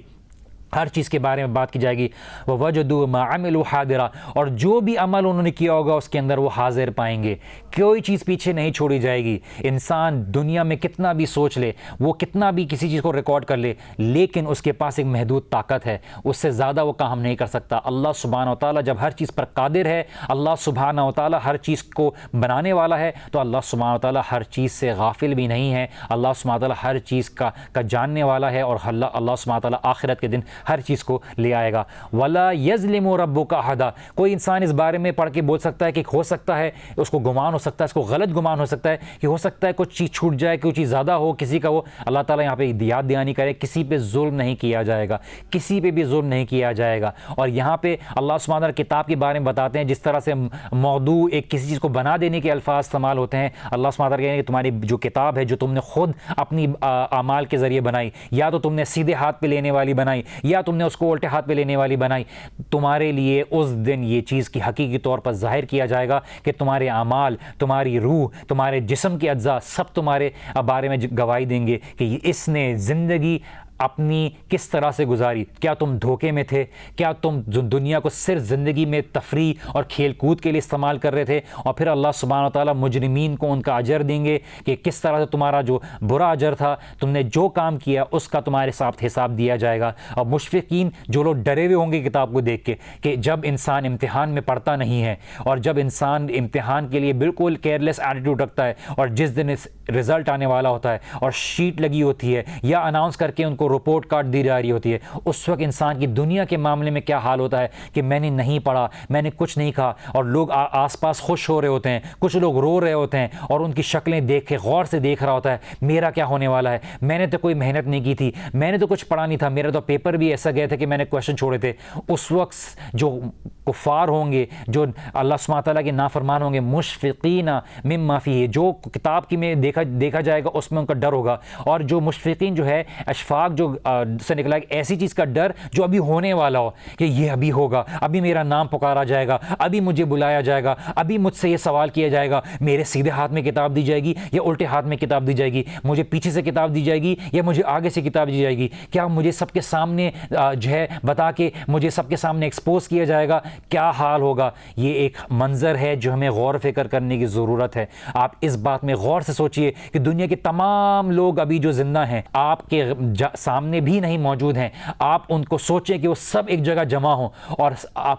Speaker 1: ہر چیز کے بارے میں بات کی جائے گی۔ وَوَجَدُوا مَا عَمِلُوا حَاضِرًا، اور جو بھی عمل انہوں نے کیا ہوگا اس کے اندر وہ حاضر پائیں گے، کوئی چیز پیچھے نہیں چھوڑی جائے گی۔ انسان دنیا میں کتنا بھی سوچ لے، وہ کتنا بھی کسی چیز کو ریکارڈ کر لے، لیکن اس کے پاس ایک محدود طاقت ہے، اس سے زیادہ وہ کام نہیں کر سکتا۔ اللہ سبحانہ و تعالیٰ جب ہر چیز پر قادر ہے، اللہ سبحانہ و تعالیٰ ہر چیز کو بنانے والا ہے، تو اللہ سبحانہ و تعالیٰ ہر چیز سے غافل بھی نہیں ہے، اللہ سبحانہ و تعالیٰ ہر چیز کا جاننے والا ہے، اور اللہ سبحانہ و تعالیٰ آخرت کے دن ہر چیز کو لے آئے گا۔ وَلَا يَظْلِمُ رَبُّكَ أَحَدًا، کوئی انسان اس بارے میں پڑھ کے بول سکتا ہے کہ ہو سکتا ہے، اس کو گمان ہو سکتا ہے، اس کو غلط گمان ہو سکتا ہے کہ ہو سکتا ہے کوئی چیز چھوٹ جائے، کوئی چیز زیادہ ہو کسی کا، وہ اللہ تعالیٰ یہاں پہ یاد دہانی کرے، کسی پہ ظلم نہیں کیا جائے گا، کسی پہ بھی ظلم نہیں کیا جائے گا۔ اور یہاں پہ اللہ سبحانہ تعالیٰ کتاب کے بارے میں بتاتے ہیں، جس طرح سے موضوع ایک کسی چیز کو بنا دینے کے الفاظ استعمال ہوتے ہیں، اللہ سبحانہ تعالیٰ کہتے ہیں کہ تمہاری جو کتاب ہے، جو تم نے خود اپنی اعمال کے ذریعے بنائی، یا تو تم نے سیدھے ہاتھ پہ لینے والی بنائی، یا تم نے اس کو الٹے ہاتھ پہ لینے والی بنائی، تمہارے لیے اس دن یہ چیز کی حقیقی طور پر ظاہر کیا جائے گا کہ تمہارے اعمال، تمہاری روح، تمہارے جسم کے اجزاء سب تمہارے بارے میں گواہی دیں گے کہ اس نے زندگی اپنی کس طرح سے گزاری، کیا تم دھوکے میں تھے، کیا تم دنیا کو صرف زندگی میں تفریح اور کھیل کود کے لیے استعمال کر رہے تھے۔ اور پھر اللہ سبحانہ وتعالیٰ مجرمین کو ان کا اجر دیں گے کہ کس طرح سے تمہارا جو برا اجر تھا، تم نے جو کام کیا اس کا تمہارے ساتھ حساب دیا جائے گا۔ اور مشفقین، جو لوگ ڈرے ہوئے ہوں گے کتاب کو دیکھ کے، کہ جب انسان امتحان میں پڑھتا نہیں ہے، اور جب انسان امتحان کے لیے بالکل کیئرلیس ایٹیٹیوڈ رکھتا ہے، اور جس دن رزلٹ آنے والا ہوتا ہے اور شیٹ لگی ہوتی ہے یا اناؤنس کر کے ان کو رپورٹ کارڈ دی جا رہی ہوتی ہے، اس وقت انسان کی دنیا کے معاملے میں کیا حال ہوتا ہے کہ میں نے نہیں پڑھا، میں نے کچھ نہیں کہا، اور لوگ آس پاس خوش ہو رہے ہوتے ہیں، کچھ لوگ رو رہے ہوتے ہیں، اور ان کی شکلیں دیکھ کے غور سے دیکھ رہا ہوتا ہے میرا کیا ہونے والا ہے، میں نے تو کوئی محنت نہیں کی تھی، میں نے تو کچھ پڑھا نہیں تھا، میرا تو پیپر بھی ایسا گیا تھا کہ میں نے کویشچن چھوڑے تھے۔ اس وقت جو کفار ہوں گے، جو اللہ سبحانہ تعالیٰ کے نافرمان ہوں گے، مشفقین مما فیہ، جو کتاب کی میں دیکھا جائے گا اس میں ان کا ڈر ہوگا، اور جو مشفقین جو ہے، اشفاق جو سے نکلا ہے ایسی چیز کا ڈر جو ابھی ہونے والا ہو، کہ یہ ابھی ہوگا، ابھی میرا نام پکارا جائے گا، ابھی مجھے بلایا جائے گا، ابھی مجھ سے یہ سوال کیا جائے گا، میرے سیدھے ہاتھ میں کتاب دی جائے گی یا الٹے ہاتھ میں کتاب دی جائے گی، مجھے پیچھے سے کتاب دی جائے گی یا مجھے آگے سے کتاب دی جائے گی، کیا مجھے سب کے سامنے جو ہے بتا کے مجھے سب کے سامنے ایکسپوز کیا جائے گا، کیا حال ہوگا۔ یہ ایک منظر ہے جو ہمیں غور و فکر کرنے کی ضرورت ہے۔ آپ اس بات میں غور سے سوچئے کہ دنیا کے تمام لوگ ابھی جو زندہ ہیں، آپ کے سامنے بھی نہیں موجود ہیں، آپ ان کو سوچیں کہ وہ سب ایک جگہ جمع ہوں، اور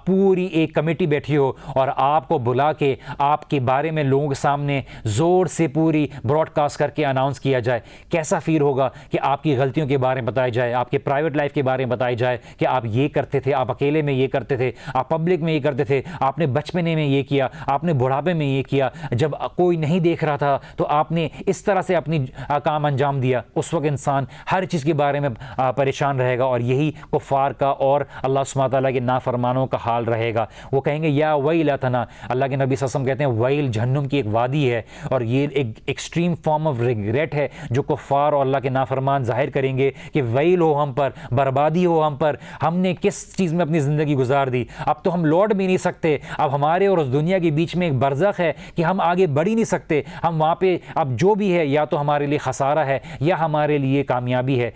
Speaker 1: پوری ایک کمیٹی بیٹھی ہو، اور آپ کو بلا کے آپ کے بارے میں لوگوں کے سامنے زور سے پوری براڈ کاسٹ کر کے اناؤنس کیا جائے، کیسا فیل ہوگا کہ آپ کی غلطیوں کے بارے میں بتایا جائے، آپ کے پرائیویٹ لائف کے بارے میں بتایا جائے کہ آپ یہ کرتے تھے، آپ اکیلے میں یہ کرتے تھے، آپ پبلک میں یہ کرتے تھے، آپ نے بچپنے میں یہ کیا، آپ نے بڑھاپے میں یہ کیا، جب کوئی نہیں دیکھ رہا تھا تو آپ نے اس طرح سے اپنی کام انجام دیا۔ اس وقت انسان ہر چیز کے بارے میں پریشان رہے گا، اور یہی کفار کا اور اللہ سبحانہ تعالیٰ کے نافرمانوں کا حال رہے گا۔ وہ کہیں گے یا ویلتنا، اللہ کے نبی صلی اللہ علیہ وسلم کہتے ہیں ویل جہنم کی ایک وادی ہے، اور یہ ایک ایکسٹریم فارم آف ریگریٹ ہے جو کفار اور اللہ کے نافرمان ظاہر کریں گے کہ ویل ہو ہم پر، بربادی ہو ہم پر، ہم نے کس چیز میں اپنی زندگی گزار دی، اب تو ہم لوٹ بھی نہیں سکتے، اب ہمارے اور اس دنیا کے بیچ میں ایک برزخ ہے کہ ہم آگے بڑھ ہی نہیں سکتے، ہم وہاں پہ اب جو بھی ہے یا تو ہمارے لیے خسارہ ہے یا ہمارے لیے کامیابی ہے۔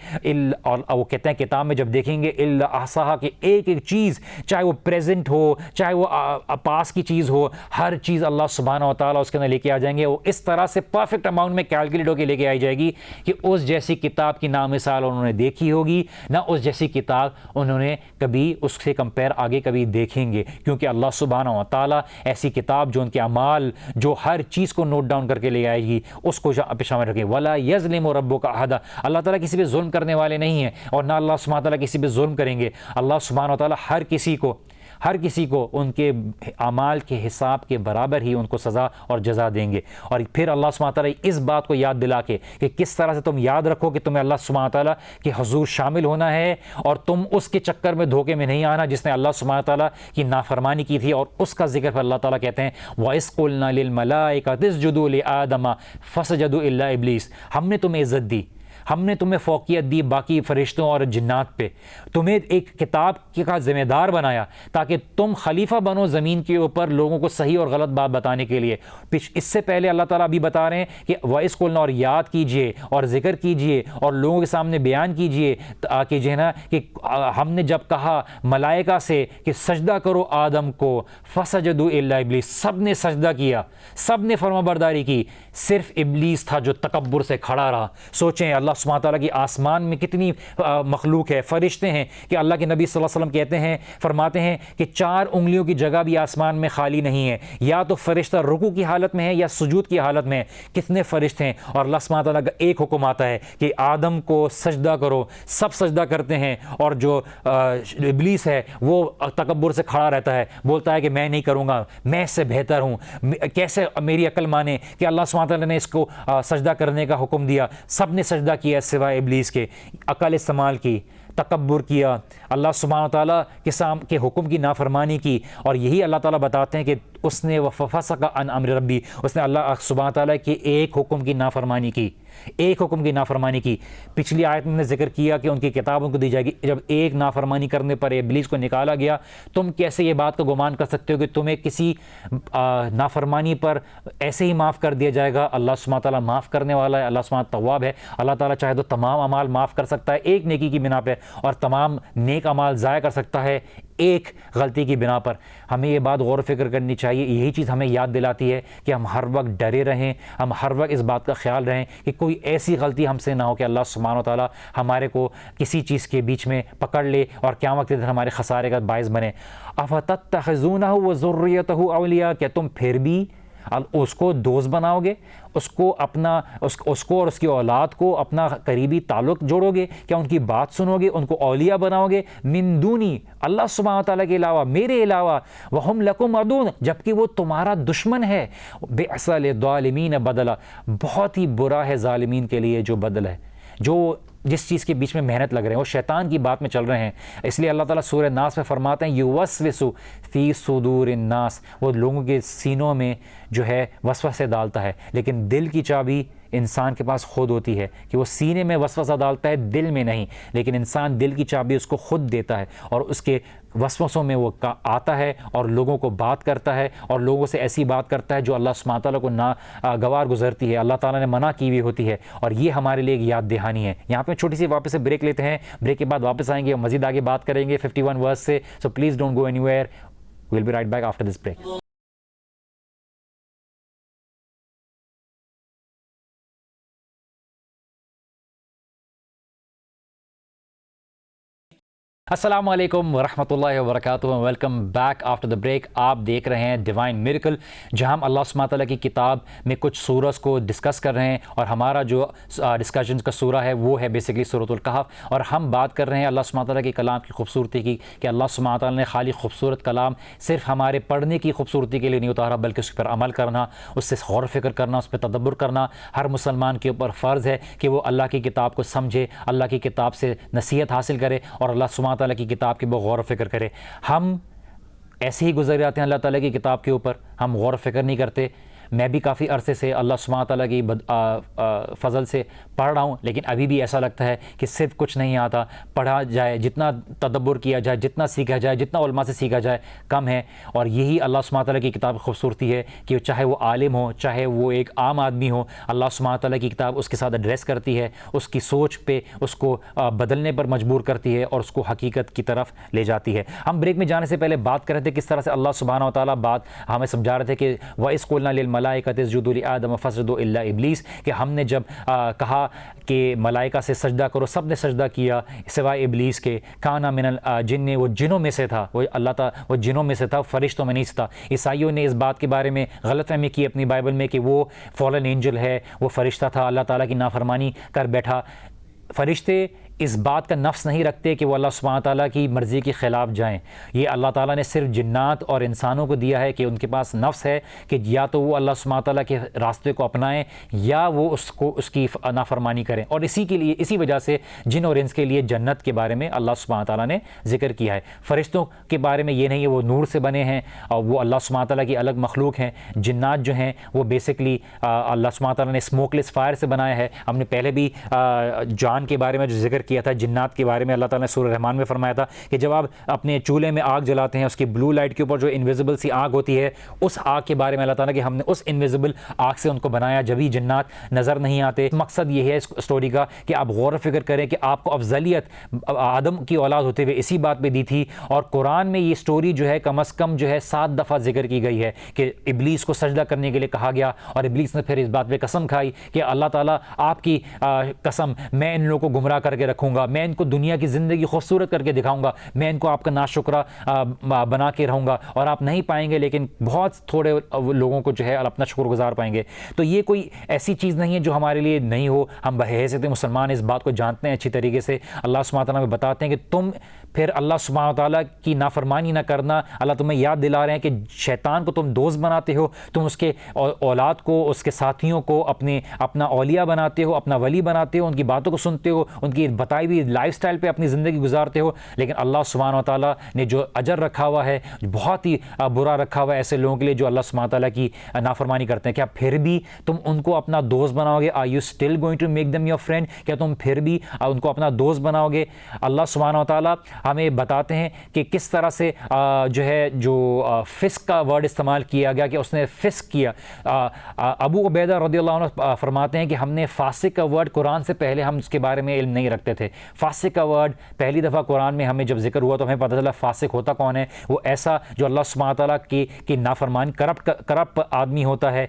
Speaker 1: اور وہ کہتے ہیں کتاب میں جب دیکھیں گے الا احصاها کہ ایک ایک چیز, چاہے وہ پریزنٹ ہو چاہے وہ پاس کی چیز ہو, ہر چیز اللہ سبحانہ و تعالیٰ اس کے اندر لے کے آ جائیں گے. وہ اس طرح سے پرفیکٹ اماؤنٹ میں کیلکولیٹ ہو کے لے کے آئی جائے گی کہ اس جیسی کتاب کی نامثال انہوں نے دیکھی ہوگی, نہ اس جیسی کتاب انہوں نے کبھی اس سے کمپیئر آگے کبھی دیکھیں گے, کیونکہ اللہ سبحانہ و تعالیٰ ایسی کتاب جو ان کے اعمال جو ہر چیز کو نوٹ ڈاؤن کر کے لے آئے گی اس کو شامل رکھے. وَلَا يَظْلِمُ رَبُّكَ أَحَدًا, اللہ تعالیٰ کسی پہ ظلم کرنے والے نہیں ہیں اور نہ اللہ سبحانہ تعالیٰ کسی پہ ظلم کریں گے. اللہ سبحانہ تعالیٰ ہر کسی کو ان کے اعمال کے حساب کے برابر ہی ان کو سزا اور جزا دیں گے. اور پھر اللہ سبحانہ تعالیٰ اس بات کو یاد دلا کے کہ کس طرح سے تم یاد رکھو کہ تمہیں اللہ سبحانہ تعالیٰ کے حضور شامل ہونا ہے اور تم اس کے چکر میں دھوکے میں نہیں آنا جس نے اللہ سبحانہ تعالیٰ کی نافرمانی کی تھی. اور اس کا ذکر پھر اللہ تعالیٰ کہتے ہیں وَإِذْ قُلْنَا لِلْمَلَائِكَةِ اسْجُدُوا لِآدَمَ فَسَجَدُوا إِلَّا إِبْلِيسَ, ہم نے تمہیں عزت دی, ہم نے تمہیں فوقیت دی باقی فرشتوں اور جنات پہ, تمہیں ایک کتاب کا ذمہ دار بنایا تاکہ تم خلیفہ بنو زمین کے اوپر لوگوں کو صحیح اور غلط بات بتانے کے لیے. اس سے پہلے اللہ تعالیٰ ابھی بتا رہے ہیں کہ وَإِذْ قُلْنَا, اور یاد کیجئے اور ذکر کیجئے اور لوگوں کے سامنے بیان کیجئے کہ جو ہے نا کہ ہم نے جب کہا ملائکہ سے کہ سجدہ کرو آدم کو, فَسَجَدُوا إِلَّا إِبْلِيسَ, سب نے سجدہ کیا, سب نے فرما برداری کی, صرف ابلیس تھا جو تکبر سے کھڑا رہا. سوچیں اللہ سبحانہ تعالیٰ کی آسمان میں کتنی مخلوق ہے, فرشتے ہیں, کہ اللہ کے نبی صلی اللہ علیہ وسلم کہتے ہیں فرماتے ہیں کہ 4 انگلیوں کی جگہ بھی آسمان میں خالی نہیں ہے, یا تو فرشتہ رکوع کی حالت میں ہے یا سجود کی حالت میں ہے. کتنے فرشتے ہیں, اور اللہ سبحانہ تعالیٰ کا ایک حکم آتا ہے کہ آدم کو سجدہ کرو, سب سجدہ کرتے ہیں, اور جو ابلیس ہے وہ تکبر سے کھڑا رہتا ہے, بولتا ہے کہ میں نہیں کروں گا, میں اس سے بہتر ہوں, کیسے میری عقل مانے کہ اللہ سبحانہ تعالیٰ نے اس کو سجدہ کرنے کا حکم دیا. سب نے سجدہ کیا سوائے ابلیس کے, عقل استعمال کی, تکبر کیا, اللہ سبحانہ تعالیٰ کے حکم کی نافرمانی کی. اور یہی اللہ تعالیٰ بتاتے ہیں کہ اس نے وفسق عن امر ربی, اس نے اللہ سبحانہ تعالیٰ کے ایک حکم کی نافرمانی کی, ایک حکم کی نافرمانی کی. پچھلی آیت میں نے ذکر کیا کہ ان کی کتابوں کو دی جائے گی. جب ایک نافرمانی کرنے پر ابلیس کو نکالا گیا, تم کیسے یہ بات کا گمان کر سکتے ہو کہ تمہیں کسی نافرمانی پر ایسے ہی معاف کر دیا جائے گا؟ اللہ سبحانہ تعالیٰ معاف کرنے والا ہے, اللہ سبحانہ تواب ہے. اللہ تعالیٰ چاہے تو تمام اعمال معاف کر سکتا ہے ایک نیکی کی بنا پہ, اور تمام نیک اعمال ضائع کر سکتا ہے ایک غلطی کی بنا پر. ہمیں یہ بات غور و فکر کرنی چاہیے. یہی چیز ہمیں یاد دلاتی ہے کہ ہم ہر وقت ڈرے رہیں, ہم ہر وقت اس بات کا خیال رہیں کہ کوئی ایسی غلطی ہم سے نہ ہو کہ اللہ سبحانہ و تعالیٰ ہمارے کو کسی چیز کے بیچ میں پکڑ لے اور قیامت کے دن ہمارے خسارے کا باعث بنے. افتتخذونہ وذریتہ اولیاء, کیا تم پھر بھی اس کو دوست بناؤ گے, اس کو اور اس کی اولاد کو اپنا قریبی تعلق جوڑو گے؟ کیا ان کی بات سنو گے, ان کو اولیاء بناؤ گے؟ من دونی, اللہ سبحانہ تعالیٰ کے علاوہ, میرے علاوہ, وہم لکم عدو, جبکہ وہ تمہارا دشمن ہے. بئس للظالمین بدلا, بہت ہی برا ہے ظالمین کے لیے جو بدل ہے. جو جس چیز کے بیچ میں محنت لگ رہے ہیں وہ شیطان کی بات میں چل رہے ہیں. اس لیے اللہ تعالیٰ سورہ ناس میں فرماتے ہیں یوسوس فی صدور الناس, وہ لوگوں کے سینوں میں جو ہے وسوسے ڈالتا ہے, لیکن دل کی چابی انسان کے پاس خود ہوتی ہے کہ وہ سینے میں وسوسہ ڈالتا ہے, دل میں نہیں. لیکن انسان دل کی چابی اس کو خود دیتا ہے اور اس کے وسوسوں میں وہ آتا ہے اور لوگوں کو بات کرتا ہے اور لوگوں سے ایسی بات کرتا ہے جو اللہ سبحانہ تعالیٰ کو ناگوار گزرتی ہے, اللہ تعالیٰ نے منع کی ہوئی ہوتی ہے. اور یہ ہمارے لیے ایک یاد دہانی ہے. یہاں پہ چھوٹی سی واپس سے بریک لیتے ہیں, بریک کے بعد واپس آئیں گے اور مزید آگے بات کریں گے 51 ورس سے. So please don't go anywhere, we'll be right back after this break. السلام علیکم ورحمۃ اللہ وبرکاتہ. Welcome back after the break. آپ دیکھ رہے ہیں ڈیوائن میریکل, جہاں ہم اللہ سبحانہ تعالیٰ کی کتاب میں کچھ سورس کو ڈسکس کر رہے ہیں, اور ہمارا جو ڈسکشن کا سورہ ہے وہ ہے بیسکلی سورۃ الکہف. اور ہم بات کر رہے ہیں اللہ سبحانہ تعالیٰ کے کلام کی خوبصورتی کی, کہ اللہ سبحانہ تعالیٰ نے خالی خوبصورت کلام صرف ہمارے پڑھنے کی خوبصورتی کے لیے نہیں اتارا, بلکہ اس پر عمل کرنا, اس سے غور و فکر کرنا, اس پہ تدبر کرنا ہر مسلمان کے اوپر فرض ہے کہ وہ اللہ کی کتاب کو سمجھے, اللہ کی کتاب سے نصیحت حاصل کرے اور اللہ سبحانہ تعالیٰ کی کتاب کے غور و فکر کرے. ہم ایسے ہی گزر جاتے ہیں اللہ تعالیٰ کی کتاب کے اوپر, ہم غور و فکر نہیں کرتے. میں بھی کافی عرصے سے اللہ سبحانہ تعالیٰ کی فضل سے پڑھ رہا ہوں، لیکن ابھی بھی ایسا لگتا ہے کہ صرف کچھ نہیں آتا، پڑھا جائے، جتنا تدبر کیا جائے، جتنا سیکھا جائے، جتنا علماء سے سیکھا جائے کم ہے۔ اور یہی اللہ سبحانہ تعالیٰ کی کتاب خوبصورتی ہے کہ چاہے وہ عالم ہو، چاہے وہ ایک عام آدمی ہو، اللہ سبحانہ تعالیٰ کی کتاب اس کے ساتھ ایڈریس کرتی ہے، اس کی سوچ پہ اس کو بدلنے پر مجبور کرتی ہے اور اس کو حقیقت کی طرف لے جاتی ہے۔ ہم بریک میں جانے سے پہلے بات کر رہے تھے کس طرح سے اللہ سبحانہ و تعالیٰ بات ہمیں سمجھا رہے تھے کہ وَإِذْ قُلْنَا لِلْمَلَائِكَةِ اسْجُدُوا لِآدَمَ فَسَجَدُوا إِلَّا إِبْلِيسَ، کہ ہم نے جب کہا کہ ملائکہ سے سجدہ کرو، سب نے سجدہ کیا سوائے ابلیس کے، کانا من الجن، وہ جنوں میں سے تھا، وہ اللہ تعالیٰ وہ جنوں میں سے تھا، فرشتوں میں نہیں تھا۔ عیسائیوں نے اس بات کے بارے میں غلط فہمی کی اپنی بائبل میں کہ وہ فالن اینجل ہے، وہ فرشتہ تھا، اللہ تعالیٰ کی نافرمانی کر بیٹھا۔ فرشتے اس بات کا نفس نہیں رکھتے کہ وہ اللہ سبحانہ تعالیٰ کی مرضی کے خلاف جائیں۔ یہ اللہ تعالیٰ نے صرف جنات اور انسانوں کو دیا ہے کہ ان کے پاس نفس ہے کہ یا تو وہ اللہ سبحانہ تعالیٰ کے راستے کو اپنائیں یا وہ اس کی نافرمانی کریں، اور اسی وجہ سے جن اور انس کے لیے جنت کے بارے میں اللہ سبحانہ تعالیٰ نے ذکر کیا ہے۔ فرشتوں کے بارے میں یہ نہیں ہے وہ نور سے بنے ہیں اور وہ اللہ سبحانہ تعالیٰ کی الگ مخلوق ہیں۔ جنات جو ہیں وہ بیسکلی اللہ سبحانہ تعالیٰ نے اسموک لیس فائر سے بنایا ہے۔ ہم نے پہلے بھی جان کے بارے میں جو ذکر کیا تھا، جنات کے بارے میں اللہ تعالیٰ نے سورہ رحمان میں فرمایا تھا کہ جب آپ اپنے چولہے میں آگ جلاتے ہیں، اس کی بلو لائٹ کے اوپر جو انویزیبل سی آگ ہوتی ہے، اس آگ کے بارے میں اللہ تعالیٰ کہ ہم نے اس انویزیبل آگ سے ان کو بنایا، جبھی جنات نظر نہیں آتے۔ مقصد یہ ہے اس اسٹوری کا کہ آپ غور و فکر کریں کہ آپ کو افضلیت آدم کی اولاد ہوتے ہوئے اسی بات پہ دی تھی، اور قرآن میں یہ اسٹوری جو ہے کم از کم جو ہے 7 دفعہ ذکر کی گئی ہے کہ ابلیس کو سجدہ کرنے کے لیے کہا گیا، اور ابلیس نے پھر اس بات پہ قسم کھائی کہ اللہ تعالیٰ آپ کی قسم، میں ان لوگوں کو گمراہ کر کے رکھوں گا، میں ان کو دنیا کی زندگی خوبصورت کر کے دکھاؤں گا، میں ان کو آپ کا ناشکرہ بنا کے رہوں گا، اور آپ نہیں پائیں گے، لیکن بہت تھوڑے لوگوں کو جو ہے اپنا شکر گزار پائیں گے۔ تو یہ کوئی ایسی چیز نہیں ہے جو ہمارے لیے نہیں ہو، ہم بحیثیت مسلمان اس بات کو جانتے ہیں اچھی طریقے سے۔ اللہ سبحانہ تعالیٰ ہمیں بتاتے ہیں کہ تم پھر اللہ سبحانہ تعالیٰ کی نافرمانی نہ کرنا۔ اللہ تمہیں یاد دلا رہے ہیں کہ شیطان کو تم دوست بناتے ہو، تم اس کے اولاد کو، اس کے ساتھیوں کو اپنا اولیاء بناتے ہو، اپنا ولی بناتے ہو، ان کی باتوں کو سنتے ہو، ان کی بتائی ہوئی لائف سٹائل پہ اپنی زندگی گزارتے ہو، لیکن اللہ سبحانہ تعالیٰ نے جو اجر رکھا ہوا ہے، بہت ہی برا رکھا ہوا ہے ایسے لوگوں کے لیے جو اللہ سبحانہ تعالیٰ کی نافرمانی کرتے ہیں۔ کیا پھر بھی تم ان کو اپنا دوست بناؤ گے؟ Are you still going to make them your friend? کیا تم پھر بھی ان کو اپنا دوست بناؤ گے؟ اللہ سبحانہ تعالیٰ ہمیں بتاتے ہیں کہ کس طرح سے جو فسق کا ورڈ استعمال کیا گیا کہ اس نے فسق کیا۔ ابو عبیدہ رضی اللہ عنہ فرماتے ہیں کہ ہم نے فاسق کا ورڈ قرآن سے پہلے ہم اس کے بارے میں علم نہیں رکھتے تھے۔ فاسق کا ورڈ پہلی دفعہ قرآن میں ہمیں جب ذکر ہوا تو ہمیں پتہ چلا فاسق ہوتا کون ہے؟ وہ ایسا جو اللہ سبحانہ تعالیٰ کی نافرمانی، کرپٹ آدمی ہوتا ہے،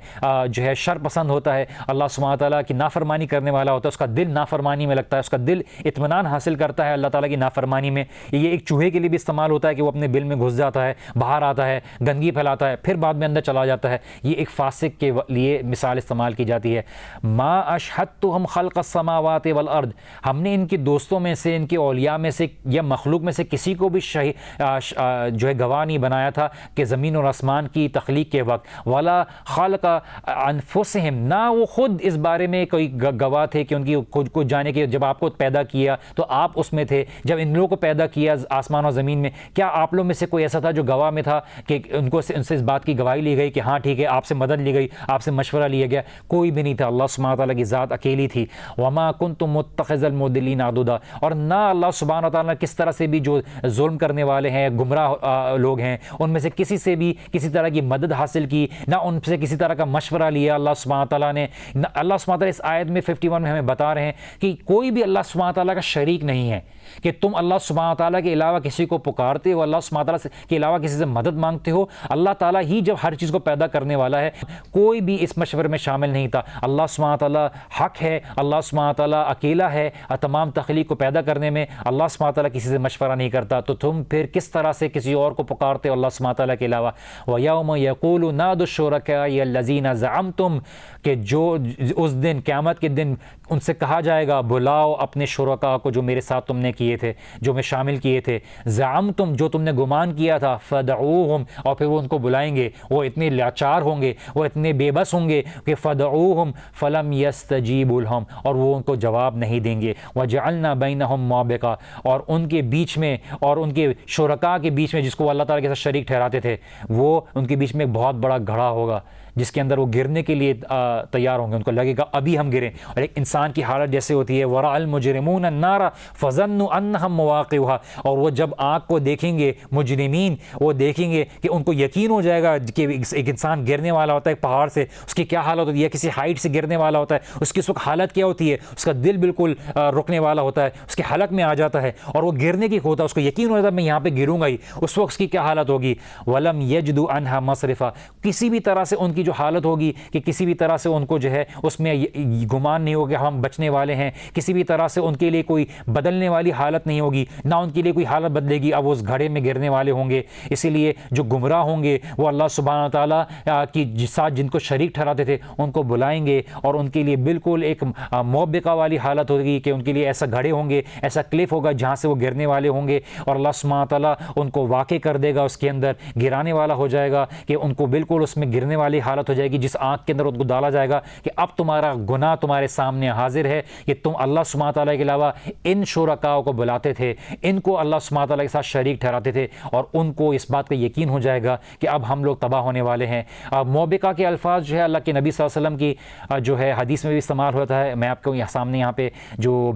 Speaker 1: جو ہے شر پسند ہوتا ہے، اللہ سبحانہ تعالیٰ کی نافرمانی کرنے والا ہوتا ہے، اس کا دل نافرمانی میں لگتا ہے، اس کا دل اطمینان حاصل کرتا ہے اللہ تعالیٰ کی نافرمانی میں۔ یہ ایک چوہے کے لیے بھی استعمال ہوتا ہے کہ وہ اپنے بل میں گھس جاتا ہے، باہر آتا ہے، گندگی پھیلاتا ہے، پھر بعد میں اندر چلا جاتا ہے۔ یہ ایک فاسق کے لیے مثال استعمال کی جاتی ہے۔ ما اشہدتہم خلق السماوات والارض، ہم نے ان کے دوستوں میں سے، ان کے اولیاء میں سے یا مخلوق میں سے کسی کو بھی جو ہے گواہ نہیں بنایا تھا کہ زمین اور آسمان کی تخلیق کے وقت، ولا خلق انفسہم، نہ وہ خود اس بارے میں کوئی گواہ تھے کہ ان کی خود کو جانے کے جب آپ کو پیدا کیا تو آپ اس میں تھے، جب ان لوگوں کو پیدا کیا آسمان اور زمین میں، کیا آپ لوگ میں سے کوئی ایسا تھا جو گواہ میں تھا کہ ان سے اس بات کی گواہی لی گئی کہ ہاں ٹھیک ہے، آپ سے مدد لی گئی، آپ سے مشورہ لیا گیا؟ کوئی بھی نہیں تھا۔ اللہ سبحانہ تعالیٰ کی ذات اکیلی تھی۔ وما کنتم متخذ المضلین عضدا، اور نہ اللہ سبحانہ تعالیٰ کس طرح سے بھی جو ظلم کرنے والے ہیں، گمراہ لوگ ہیں، ان میں سے کسی سے بھی کسی طرح کی مدد حاصل کی، نہ ان سے کسی طرح کا مشورہ لیا اللہ سبحانہ تعالیٰ نے۔ اللہ سبحانہ تعالیٰ اس آیت میں 51 میں ہمیں بتا رہے ہیں کہ کوئی بھی اللہ سبحانہ تعالیٰ کا شریک نہیں ہے، کہ تم اللہ سبحانہ تعالیٰ کے علاوہ کسی کو پکارتے ہو، اللہ سبحانہ تعالیٰ کے علاوہ کسی سے مدد مانگتے ہو۔ اللہ تعالیٰ ہی جب ہر چیز کو پیدا کرنے والا ہے، کوئی بھی اس مشورے میں شامل نہیں تھا۔ اللہ سبحانہ تعالیٰ حق ہے، اللہ سبحانہ تعالیٰ اکیلا ہے تمام تخلیق کو پیدا کرنے میں، اللہ سبحانہ تعالیٰ کسی سے مشورہ نہیں کرتا، تو تم پھر کس طرح سے کسی اور کو پکارتے ہو اللہ سبحانہ تعالیٰ کے علاوہ؟ وَيَوْمَ يَقُولُ نَادُوا الشُّرَكَاءَ الَّذِينَ زَعَمْتُمْ، کہ جو اس دن قیامت کے دن ان سے کہا جائے گا بلاؤ اپنے شرکاء کو جو میرے ساتھ تم نے کیے تھے، جو میں شامل کیے تھے، زعمتم جو تم نے گمان کیا تھا، فدعوہم، اور پھر وہ ان کو بلائیں گے، وہ اتنے لاچار ہوں گے، وہ اتنے بے بس ہوں گے کہ فدعوہم فلم یستجیبوا لہم، اور وہ ان کو جواب نہیں دیں گے۔ وجعلنا بینہم موبقا، اور ان کے بیچ میں اور ان کے شرکاء کے بیچ میں جس کو اللہ تعالیٰ کے ساتھ شریک ٹھہراتے تھے، وہ ان کے بیچ میں ایک بہت بڑا گڑھا ہوگا، جس کے اندر وہ گرنے کے لیے تیار ہوں گے، ان کو لگے گا ابھی ہم گریں. اور ایک انسان کی حالت جیسے ہوتی ہے وَرَأَى الْمُجْرِمُونَ النَّارَ فَظَنُّوا أَنَّهُمْ مُوَاقِعُوهَا، اور وہ جب آگ کو دیکھیں گے مجرمین، وہ دیکھیں گے کہ ان کو یقین ہو جائے گا کہ ایک انسان گرنے والا ہوتا ہے پہاڑ سے، اس کی کیا حالت ہوتی ہے، کسی ہائٹ سے گرنے والا ہوتا ہے، اس کی اس وقت حالت کیا ہوتی ہے، اس کا دل بالکل رکنے والا ہوتا ہے، اس کی حلق میں آ جاتا ہے اور وہ گرنے کی ہوتا ہے، اس کو یقین ہو جاتا ہے میں یہاں پہ گروں گا ہی، اس وقت اس کی کیا حالت ہوگی. وَلَمْ يَجْدُوا عَنْهَا مَصْرِفًا، کسی بھی طرح سے ان کی جو حالت ہوگی کہ کسی بھی طرح سے ان کو جو ہے اس میں گمان نہیں ہوگا ہم بچنے والے ہیں، کسی بھی طرح سے ان کے لیے کوئی بدلنے والی حالت نہیں ہوگی، نہ ان کے لیے کوئی حالت بدلے گی، اب وہ اس گھڑے میں گرنے والے ہوں گے. اسی لیے جو گمراہ ہوں گے وہ اللہ سبحانہ تعالیٰ کی ساتھ جن کو شریک ٹھہراتے تھے ان کو بلائیں گے اور ان کے لیے بالکل ایک موبقہ والی حالت ہوگی کہ ان کے لیے ایسا گھڑے ہوں گے، ایسا کلف ہوگا جہاں سے وہ گرنے والے ہوں گے، اور اللہ سبحانہ تعالیٰ ان کو واقع کر دے گا، اس کے اندر گرانے والا ہو جائے گا کہ ان کو بالکل اس میں گرنے والی حالت ہو جائے گی، جس آنکھ کے اندر ان کو ڈالا جائے گا کہ اب تمہارا گناہ تمہارے سامنے حاضر ہے کہ تم اللہ سبحانہ تعالیٰ کے علاوہ ان شرکاء کو بلاتے تھے، ان کو اللہ سبحانہ تعالیٰ کے ساتھ شریک ٹھہراتے تھے، اور ان کو اس بات کا یقین ہو جائے گا کہ اب ہم لوگ تباہ ہونے والے ہیں. موبقہ کے الفاظ جو ہے اللہ کے نبی صلی اللہ علیہ وسلم کی جو ہے حدیث میں بھی استعمال ہوتا ہے. میں آپ کو سامنے یہاں پہ جو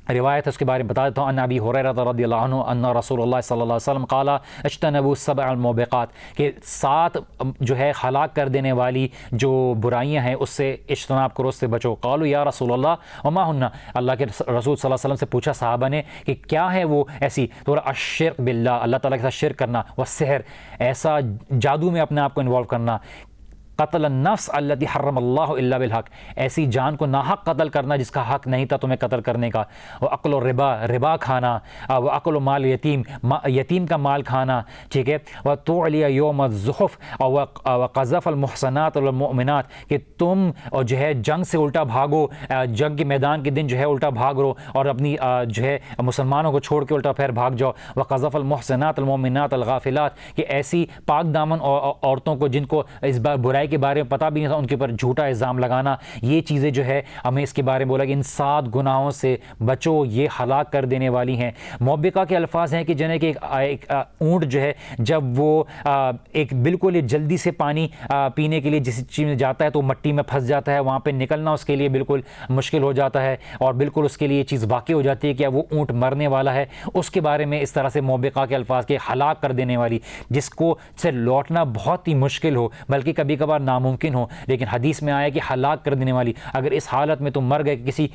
Speaker 1: روایت ہے اس کے بارے میں بتا دیتا ہوں. ان ابی ہریرہ رضی اللہ عنہ ان رسول اللہ صلی اللہ علیہ وسلم قال اجتنبوا السبع الموبقات، کہ 7 جو ہے ہلاک کر دینے والی جو برائیاں ہیں اس سے اجتناب کرو، اس سے بچو. قالوا یا رسول اللہ وما ہن، اللہ کے رسول صلی اللہ علیہ وسلم سے پوچھا صحابہ نے کہ کیا ہے وہ ایسی، تو الشرک باللہ، اللہ تعالیٰ کے ساتھ شرک کرنا، والسحر، ایسا جادو میں اپنے آپ کو انوالو کرنا، قتل النفس التي حرم اللہ الا بالحق، ایسی جان کو ناحق قتل کرنا جس کا حق نہیں تھا تمہیں قتل کرنے کا، واکل الربا، ربا کھانا، واکل مال یتیم، یتیم کا مال کھانا، ٹھیک ہے، وتعلی یوم الزحف، وقذف المحصنات والمؤمنات، کہ تم جو ہے جنگ سے الٹا بھاگو، جنگ کے میدان کے دن جو ہے الٹا بھاگ رہو اور اپنی جو ہے مسلمانوں کو چھوڑ کے الٹا پھیر بھاگ جاؤ. وقذف المحصنات المؤمنات الغافلات، کہ ایسی پاک دامن عورتوں کو جن کو اس بار برائی کے بارے میں پتہ بھی نہیں تھا ان کے اوپر جھوٹا الزام لگانا، یہ چیزیں جو ہے ہمیں اس کے بارے میں بولا کہ ان 7 گناہوں سے بچو، یہ ہلاک کر دینے والی ہیں. موبقہ کے الفاظ ہیں کہ جنہیں کہ ایک اونٹ جو ہے جب وہ ایک بالکل جلدی سے پانی پینے کے لیے جس چیز میں جاتا ہے تو مٹی میں پھنس جاتا ہے، وہاں پہ نکلنا اس کے لیے بالکل مشکل ہو جاتا ہے اور بالکل اس کے لیے یہ چیز واقع ہو جاتی ہے کہ وہ اونٹ مرنے والا ہے. اس کے بارے میں اس طرح سے موبقہ کے الفاظ کے ہلاک کر دینے والی، جس کو سے لوٹنا بہت ہی مشکل ہو بلکہ کبھی کبھار ناممکن ہو، لیکن حدیث میں آیا کہ ہلاک کر دینے والی. اگر اس حالت میں تم مر گئے کہ کسی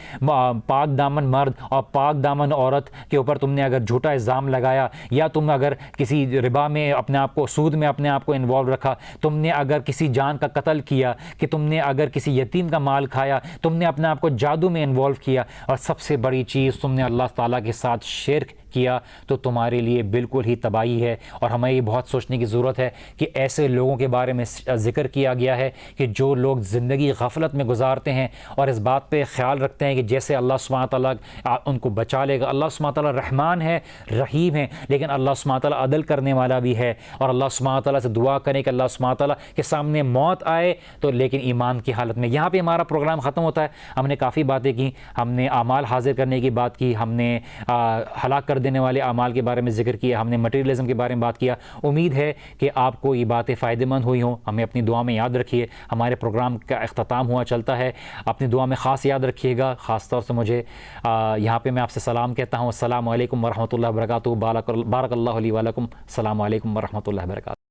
Speaker 1: پاک دامن مرد اور پاک دامن عورت کے اوپر تم نے اگر جھوٹا الزام لگایا، یا تم اگر کسی ربا میں اپنے آپ کو، سود میں اپنے آپ کو انوالو رکھا، تم نے اگر کسی جان کا قتل کیا، کہ تم نے اگر کسی یتیم کا مال کھایا، تم نے اپنے آپ کو جادو میں انوالو کیا، اور سب سے بڑی چیز تم نے اللہ تعالیٰ کے ساتھ شرک کیا، تو تمہارے لیے بالکل ہی تباہی ہے. اور ہمیں یہ بہت سوچنے کی ضرورت ہے کہ ایسے لوگوں کے بارے میں ذکر کیا گیا ہے کہ جو لوگ زندگی غفلت میں گزارتے ہیں اور اس بات پہ خیال رکھتے ہیں کہ جیسے اللہ سبحانہ تعالیٰ ان کو بچا لے گا. اللہ سبحانہ تعالیٰ رحمان ہے، رحیم ہے، لیکن اللہ سبحانہ تعالیٰ عدل کرنے والا بھی ہے. اور اللہ سبحانہ تعالیٰ سے دعا کریں کہ اللہ سبحانہ تعالیٰ کے سامنے موت آئے تو لیکن ایمان کی حالت میں. یہاں پہ ہمارا پروگرام ختم ہوتا ہے. ہم نے کافی باتیں کی، ہم نے اعمال حاضر کرنے کی بات کی، ہم نے ہلاک کر دینے والے اعمال کے بارے میں ذکر کیا، ہم نے مٹیریلزم کے بارے میں بات کیا. امید ہے کہ آپ کو یہ باتیں فائدہ مند ہوئی ہوں. ہمیں اپنی دعا میں یاد رکھیے. ہمارے پروگرام کا اختتام ہوا چلتا ہے، اپنی دعا میں خاص یاد رکھیے گا. خاص طور سے مجھے یہاں پہ میں آپ سے سلام کہتا ہوں. السلام علیکم ورحمۃ اللہ وبرکاتہ. بارک اللہ علی ولکم. السلام علیکم ورحمۃ اللہ وبرکاتہ.